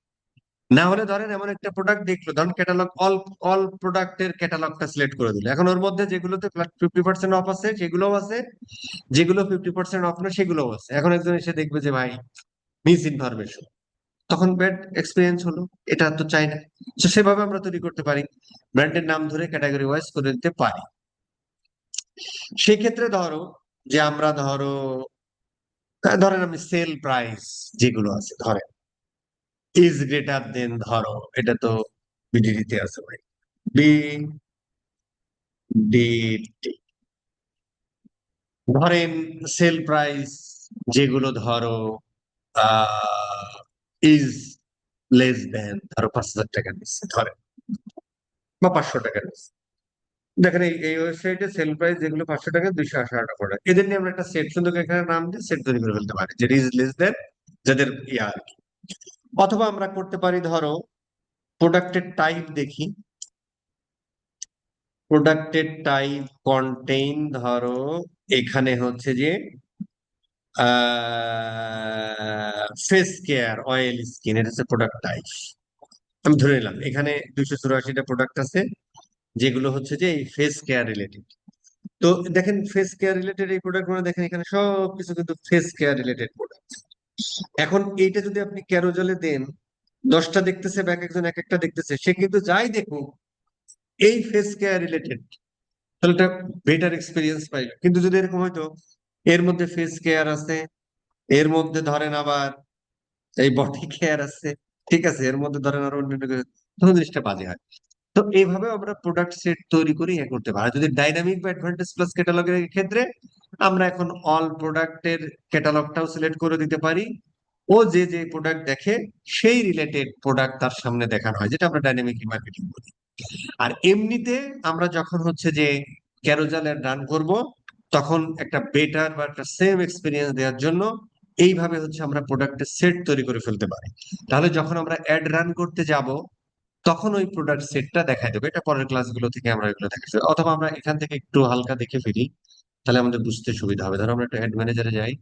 A: না হলে ধরেন এমন একটা প্রোডাক্ট দেখলো, ধরেন ক্যাটালগ, অল অল প্রোডাক্টের ক্যাটালগটা সিলেক্ট করে দিল, এখন ওর মধ্যে যেগুলোতে 50% অফ আছে সেগুলোও আছে, যেগুলো 50% অফ না সেগুলোও আছে। এখন একজন এসে দেখবে যে ভাই মিস ইনফরমেশন, তখন ব্যাড এক্সপিরিয়েন্স হলো, এটা তো চাই না। তো সেভাবে আমরা তৈরি করতে পারি, ব্র্যান্ডের নাম ধরে ক্যাটাগরি ওয়াইজ করে দিতে পারি। সেই ক্ষেত্রে ধরো যে আমরা ধরো ধরেন আমি সেল প্রাইস যেগুলো আছে, ধরেন ইজ গ্রেটার দেন, ধরো এটা তো বিডিডিতে আছে ভাই, বিডিটি, ধরেন সেল প্রাইস যেগুলো ধরো ইজ লেস দেন, ধরো 5,000 টাকা নিচ্ছে ধরেন, বা 500 টাকা নিচ্ছে। দেখেন এই ওয়েবসাইটে সেল প্রাইস যেগুলো 500 টাকা, 288 প্রোডাক্ট, এদের নিয়ে আমরা একটা সেট সুন্দর করে এখানে নাম দিয়ে সেট তৈরি করে ফেলতে পারি, যে ইজ লেস দেন যাদের ইয়া আর কি। অথবা আমরা করতে পারি ধরো প্রোডাক্টের টাইপ দেখি, প্রোডাক্টের টাইপ কন্টেইন, ধরো এখানে হচ্ছে যে ফেস কেয়ার, অয়েল স্কিন, এটা হচ্ছে প্রোডাক্ট টাইপ। আমি ধরে নিলাম এখানে 284টা প্রোডাক্ট আছে যেগুলো হচ্ছে যে এই ফেস কেয়ার রিলেটেড। তো দেখেন ফেস কেয়ার রিলেটেড এই প্রোডাক্ট গুলো দেখেন এখানে সব কিছু কিন্তু ফেস কেয়ার রিলেটেড প্রোডাক্ট। এখন এইটা যদি আপনি ক্যারোজালে দেন, 10টা দেখতেছে বা এক একজন এক একটা দেখতেছে, সে কিন্তু যাই দেখুক এই ফেস কেয়ার রিলেটেড, তাহলে একটা বেটার এক্সপিরিয়েন্স পাইবে। কিন্তু যদি এরকম হয়তো এর মধ্যে ফেস কেয়ার আছে, এর মধ্যে ধরেন আবার এই বডি কেয়ার আছে, ঠিক আছে, এর মধ্যে ধরেন আরো অন্যান্য কিছু, তখন জিনিসটা বাজে হয়। তো এইভাবে আমরা প্রোডাক্ট সেট তৈরি করে ইয়ে করতে পারি। আর যদি ডাইনামিক বা অ্যাডভান্টেজ প্লাস ক্যাটালগের ক্ষেত্রে আমরা এখন অল প্রোডাক্টের ক্যাটালগটাও সিলেক্ট করে দিতে পারি, ও যে যে প্রোডাক্ট দেখে সেই রিলেটেড প্রোডাক্ট তার সামনে দেখানো হয়, যেটা আমরা ডাইনামিক মার্কেটিং বলি। আর এমনিতে আমরা যখন হচ্ছে যে ক্যারোজাল রান করব, তখন একটা বেটার বা একটা সেম এক্সপিরিয়েন্স দেওয়ার জন্য এইভাবে হচ্ছে আমরা প্রোডাক্টের সেট তৈরি করে ফেলতে পারি। তাহলে যখন আমরা অ্যাড রান করতে যাব, তখন ওই প্রোডাক্ট সেটটা দেখাই দেবে। এটা পরের ক্লাসগুলো থেকে আমরা এগুলো দেখে ফেলি। অথবা আমরা এখান থেকে একটু হালকা দেখে ফেলি, তাহলে আমাদের বুঝতে সুবিধা হবে। ধরো আমরা একটা অ্যাড ম্যানেজারে যাই,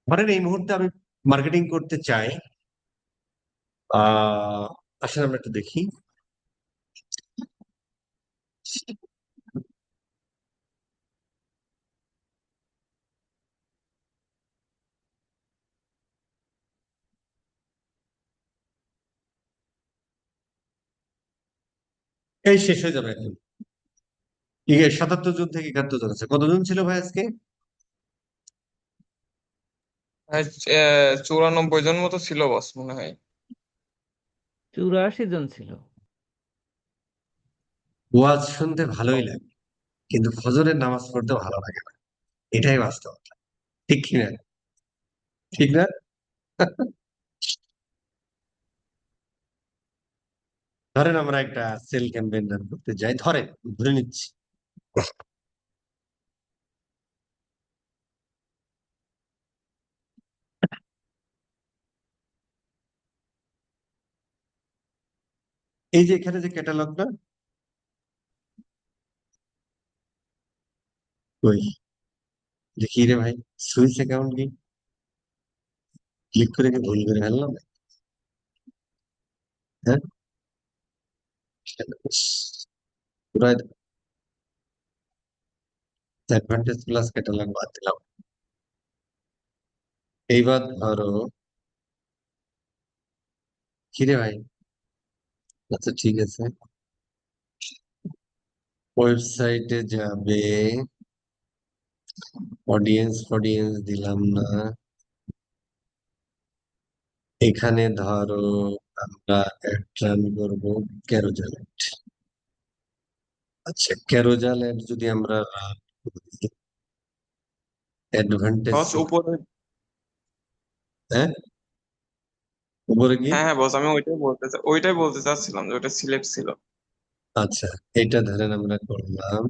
A: ধরেন এই মুহূর্তে আমি মার্কেটিং করতে চাই, আহ আসলে আমরা একটু দেখি। এই শেষ হয়ে যাবে এখন, 77 জন থেকে 71 জন আছে, কতজন ছিল ভাই আজকে?
F: 94 জন মতো ছিল বস মনে হয়।
B: 84 জন ছিল।
A: ওয়াজ শুনতে ভালোই লাগে, কিন্তু ফজরের নামাজ পড়তে ভালো লাগে না, এটাই বাস্তব। ঠিক কিনা? ঠিক না? ধরেন আমরা একটা সেল ক্যাম্পেইন রান করতে যাই, ধরে নিচ্ছি। এই যে এখানে যে ক্যাটালগটা, ওই দেখি রে ভাই, সুইস অ্যাকাউন্ট কি ক্লিক করে কি ভুল করে ফেললাম? হ্যাঁ, পুরো অ্যাডভান্টেজ প্লাস ক্যাটালগ বাদ দিলাম। এইবার ধরো, কি রে ভাই, আচ্ছা ঠিক আছে, ওয়েবসাইটে যাবে, অডিয়েন্স দিলাম না, এখানে ধরো আমরা অ্যাড রান করবো ক্যারোজাল অ্যাড। আচ্ছা, ক্যারোজাল অ্যাড যদি আমরা রান করি, অ্যাডভান্টেজ,
F: বস উপরে,
A: হ্যাঁ উপরে কি,
F: হ্যাঁ হ্যাঁ বস, আমি ওইটাই বলতে চাচ্ছিলাম যে ওটা সিলেক্ট ছিল।
A: আচ্ছা এটা ধরেন আমরা করলাম,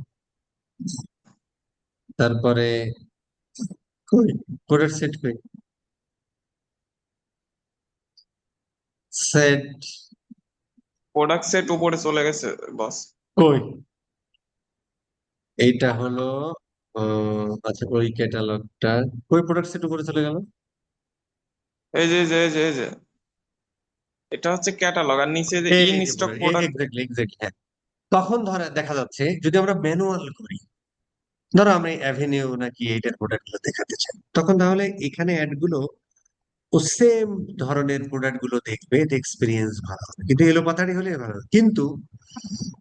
A: তারপরে কই কোডের সেট কই, সেট
F: প্রোডাক্ট সেট উপরে চলে গেছে বস।
A: কই, এইটা হলো আচ্ছা ওই ক্যাটালগটা কই, প্রোডাক্ট সেট উপরে চলে গেল।
F: এই যে এটা হচ্ছে ক্যাটালগ, আর নিচে যে
A: এই
F: ইন
A: যে
F: স্টক প্রোডাক্ট।
A: এক্স্যাক্টলি হ্যাঁ। তখন ধরে দেখা যাচ্ছে যদি আমরা ম্যানুয়াল করি, ধরো আমি অ্যাভিনিউ নাকি এইটার প্রোডাক্ট গুলো দেখাতে চাই, তখন তাহলে এখানে অ্যাড গুলো ও সেম ধরনের প্রোডাক্ট গুলো দেখবে, এক্সপিরিয়েন্স ভালো হবে, কিন্তু এলোপাতাড়ি হলে ভালো হবে। কিন্তু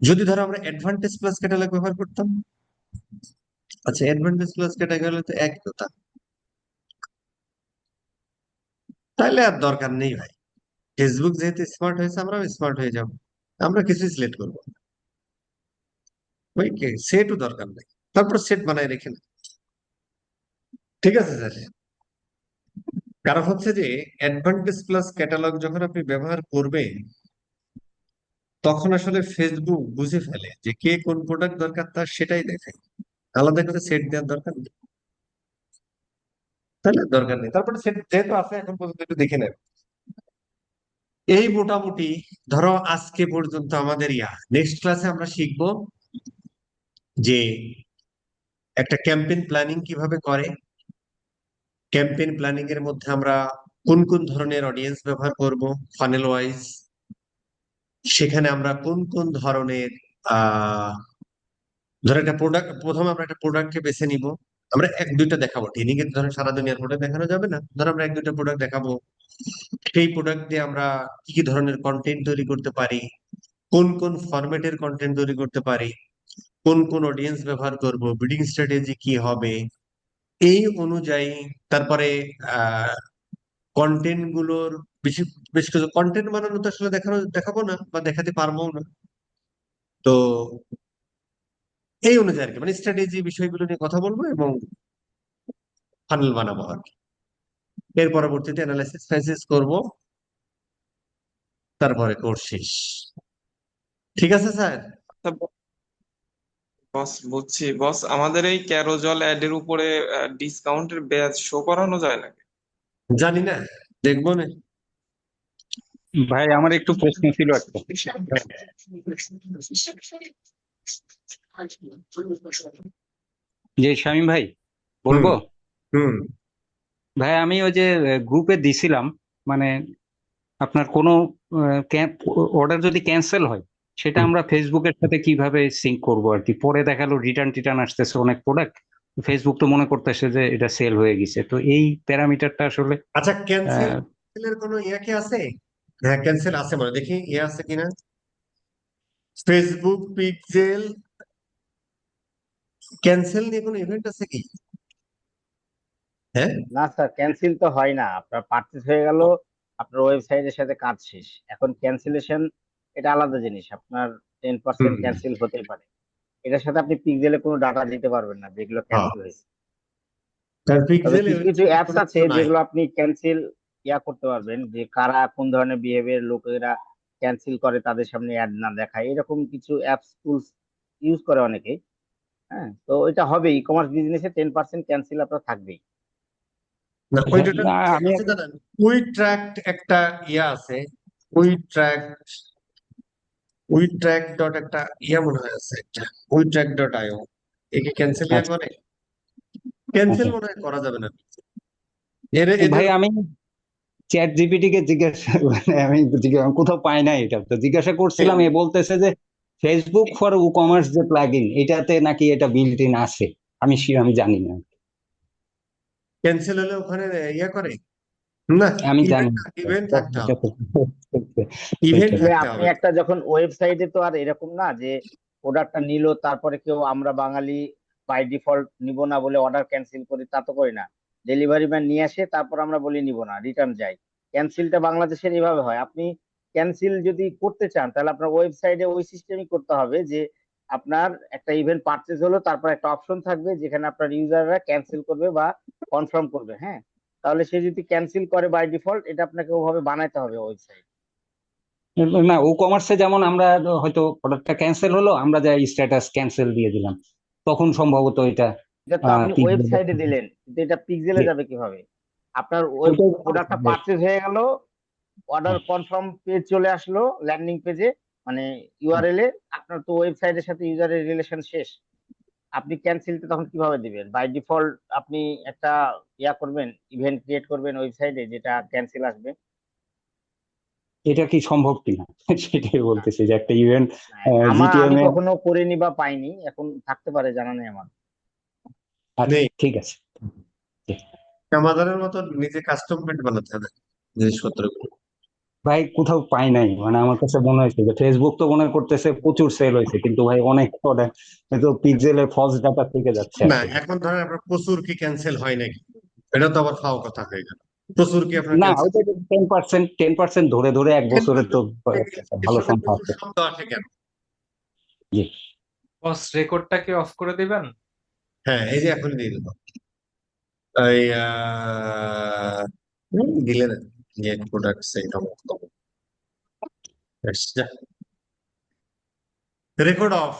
A: যদি ধরো আমরা অ্যাডভান্টেজ প্লাস ক্যাটালগ ব্যবহার করতাম, আচ্ছা অ্যাডভান্টেজ প্লাস ক্যাটাগরি হলে তো একই কথা, তাহলে আর দরকার নেই ভাই। ফেসবুক যেহেতু স্মার্ট হয়েছে, আমরাও স্মার্ট হয়ে যাব, আমরা কিছুই সিলেক্ট করবো না। ওই সেটও দরকার নেই, তারপর সেট বানায় রেখে না। ঠিক আছে স্যার, কারণ হচ্ছে যে অ্যাডভান্টেজ প্লাস ক্যাটালগ যখন আপনি ব্যবহার করবেন, তখন আসলে ফেসবুক বুঝে ফেলে যে কে কোন প্রোডাক্ট দরকার তার সেটাই দেখে, আলাদা করে সেট দেওয়ার দরকার নেই। তাহলে দরকার নেই, তারপরে সেট যেহেতু আছে এখন পর্যন্ত একটু দেখে নেব। এই মোটামুটি ধরো আজকে পর্যন্ত আমাদের নেক্সট ক্লাসে আমরা শিখবো যে একটা ক্যাম্পেইন প্ল্যানিং কিভাবে করে, ক্যাম্পেইন প্ল্যানিং এর মধ্যে আমরা কোন কোন ধরনের অডিয়েন্স ব্যবহার করব ফানেল ওয়াইজ, সেখানে আমরা কোন কোন ধরনের আহ ধরো একটা প্রোডাক্ট, প্রথমে আমরা একটা প্রোডাক্টকে বেছে নিব, আমরা এক দুইটা দেখাবো, ট্রেনিং এর ধরো সারা দুনিয়ার প্রোডাক্ট দেখানো যাবে না, ধরো আমরা এক দুইটা প্রোডাক্ট দেখাবো, সেই প্রোডাক্ট দিয়ে আমরা কি কি ধরনের কন্টেন্ট তৈরি করতে পারি, কোন কোন ফরম্যাটের কন্টেন্ট তৈরি করতে পারি, কোন কোন অডিয়েন্স ব্যবহার করব, বিডিং স্ট্র্যাটেজি কি হবে, এই অনুযায়ী তারপরে আহ কন্টেন্ট গুলোর বেশি বেশ কিছু কন্টেন্ট বানানো তো আসলে দেখাবো না বা দেখাতে পারবো না, তো এই অনুযায়ী আর কি, মানে স্ট্র্যাটেজি বিষয়গুলো নিয়ে কথা বলবো এবং ফানেল বানাবো আর কি। এর পরবর্তীতে অ্যানালাইসিস ফেসিস করবো, তারপরে কোর্স শেষ। ঠিক আছে স্যার।
F: বস বুঝছি বস, আমাদের এই ক্যারোজল অ্যাড এর উপরে ডিসকাউন্টের ব্যাচ শো করানো যায় নাকি?
A: জানি না, দেখবো না।
J: ভাই আমার একটু প্রশ্ন ছিল একটা। যে শামীম ভাই,
A: হুম
J: বলবো?
A: হুম
J: ভাই আমি ওই যে গ্রুপে দিছিলাম, মানে আপনার কোনো অর্ডার যদি ক্যান্সেল হয়, সেটা
A: হুম।
J: আমরা ফেসবুকের সাথে কিভাবে সিঙ্ক করবো আর কি? পরে দেখালো রিটার্ন টিটার্ন আসতেছে অনেক প্রোডাক্ট, ফেসবুক তো মনে করতেছে যে এটা সেল হয়ে গেছে, তো এই প্যারামিটারটা আসলে
A: আচ্ছা
J: আহ,
A: ক্যান্সেলের কোনো ইয়ে কি আছে? হ্যাঁ ক্যান্সেল আছে, মানে দেখি ইয়ে আছে কিনা, ফেসবুক পিক্সেল ক্যান্সেল নিয়ে কোনো ইভেন্ট আছে কি? হ্যাঁ,
H: না স্যার, ক্যান্সেল তো হয় না, আপনার পারচেজ হয়ে গেল, আপনার ওয়েবসাইটের সাথে কাজ শেষ। এখন ক্যান্সেলেশন এটা আলাদা জিনিস, আপনার 10%
A: হুম,
H: ক্যান্সেল হতে পারে, এটার সাথে আপনি পিক্সেলে কোনো ডাটা দিতে পারবেন না যেগুলো
A: হ্যাঁ,
H: ক্যান্সেল হয়েছে।
A: তার
H: তবে
A: পিক্সেলে
H: কিছু কিছু অ্যাপস আছে
A: নাই।
H: যেগুলো আপনি ক্যান্সেল করতে পারবেন, যে কারা কোন ধরনের বিহেভিয়ার লোকেরা ক্যান্সেল করে, তাদের সামনে অ্যাড না দেখায়, এরকম কিছু অ্যাপস টুলস ইউজ করে অনেকে। হ্যাঁ, তো এটা হবে, ই কমার্স বিজনেসে 10% ক্যান্সেল আপনার থাকবেই।
A: না
J: আচ্ছা,
A: ওইটা
J: না
A: কি
J: আমি
A: আছে জানেন, উই ট্র্যাক্ট একটা ইয়া আছে, উই ট্র্যাক্ট ডট একটা ইয়া মনে হয় আছে একটা, উই ট্র্যাক ডট আইও, একে ক্যান্সেল ইয়া
J: আচ্ছা
A: করে, ক্যান্সেল
J: আচ্ছা
A: মনে হয় করা যাবে না এদের।
J: ভাই, আমি চ্যাট জিপিটি কে জিজ্ঞাসা আমি কোথাও পাই না, এটা তো জিজ্ঞাসা করছিলাম, এ বলতেছে যে ফেসবুক ফর ই কমার্স যে প্লাগইন, এটাতে নাকি এটা বিল্ট ইন আছে। আমি জানি না,
A: ক্যান্সেল হলে ওখানে ইয়া করে না,
J: আমি জানি
A: ইভেন্ট
J: না।
A: ইভেন্ট থাকতে
J: এটা
A: হবে,
J: তো
A: ইভেন্ট
J: সেটাই।
H: যে
A: থাকতে
H: আপনি
A: হবে।
H: একটা যখন ওয়েবসাইটে, তো আর এরকম না যে প্রোডাক্টটা নিল তারপরে কেউ, আমরা বাঙালি বাই ডিফল্ট নিব না বলে অর্ডার ক্যান্সেল করি, তা তো করি না। ডেলিভারি ম্যান নিয়ে আসে, তারপর আমরা বলি নিব না, রিটার্ন যাই। ক্যান্সেলটা বাংলাদেশের এভাবে হয়। আপনি ক্যান্সেল যদি করতে চান, তাহলে আপনার ওয়েবসাইটে ওই সিস্টেমই করতে হবে যে আপনার একটা ইভেন্ট পারচেজ হলো, তারপর একটা অপশন থাকবে যেখানে আপনার ইউজাররা ক্যান্সেল করবে বা কনফার্ম করবে। হ্যাঁ, তাহলে সে যদি ক্যান্সেল করে বাই ডিফল্ট, এটা আপনাকে ওভাবে বানাইতে হবে ওয়েবসাইট।
J: না, ও কমার্সে যেমন আমরা হয়তো প্রোডাক্টটা ক্যান্সেল হলো, আমরা যা স্ট্যাটাস ক্যান্সেল দিয়ে দিলাম, তখন সম্ভবত এটা
H: এটা তো আপনি
J: পিক্সেলে
H: ওয়েবসাইটে দিলেন, কিন্তু এটা পিক্সেলে যাবে কিভাবে? আপনার ওয়েব
J: ওইটাই
H: প্রোডাক্টটা পারচেজ হয়ে গেল, অর্ডার কনফার্ম পেজ চলে আসলো ল্যান্ডিং পেজে, মানে ইউআরএল এ, আপনার তো ওয়েবসাইটের সাথে ইউজারের রিলেশন শেষ। আপনি ক্যান্সেলটা তখন কিভাবে দিবেন? বাই ডিফল্ট আপনি একটা ইয়া করবেন, ইভেন্ট ক্রিয়েট করবেন ওয়েবসাইটে, যেটা ক্যান্সেল আসবে।
J: এটা কি সম্ভব কিনা সেটাই বলতেছি, যে একটা ইভেন্ট
H: আমি
J: জিটিএম এ।
H: কখনো করিনি বা পাইনি, এখন থাকতে পারে, জানা নেই আমার।
J: আচ্ছা,
A: নেই,
J: ঠিক আছে।
A: আমাদের মতো নিজে কাস্টম পেন্ট বানাতে হবে জিনিসপত্রগুলো।
J: ভাই, কোথাও পাই নাই, মানে আমার কাছে মনে হয়েছে যে ফেসবুক তো মনে করতেছে প্রচুর সেল হয়েছে, কিন্তু ভাই অনেক প্রোডাক্ট তো পিক্সেলে ফলস ডাটা থেকে যাচ্ছে
A: না
J: আসলে।
A: এখন ধরেন আপনার প্রচুর কি ক্যান্সেল হয় নাকি, এটা তো আবার ফাও কথা হয়ে গেল, প্রচুর কি আপনার
J: না,
A: ক্যান্সেল?
J: ওইটা 10% ধরে ধরে এক বছরের তো একটা ভালো সংখ্যা আছে।
A: শব্দ আসে কেন?
J: জি।
D: বস, রেকর্ডটা কি অফ করে দিবেন?
A: হ্যাঁ, এই যে এখন দিয়ে দিল, এই দিলে না, গেট প্রোডাক্ট রেকর্ড অফ।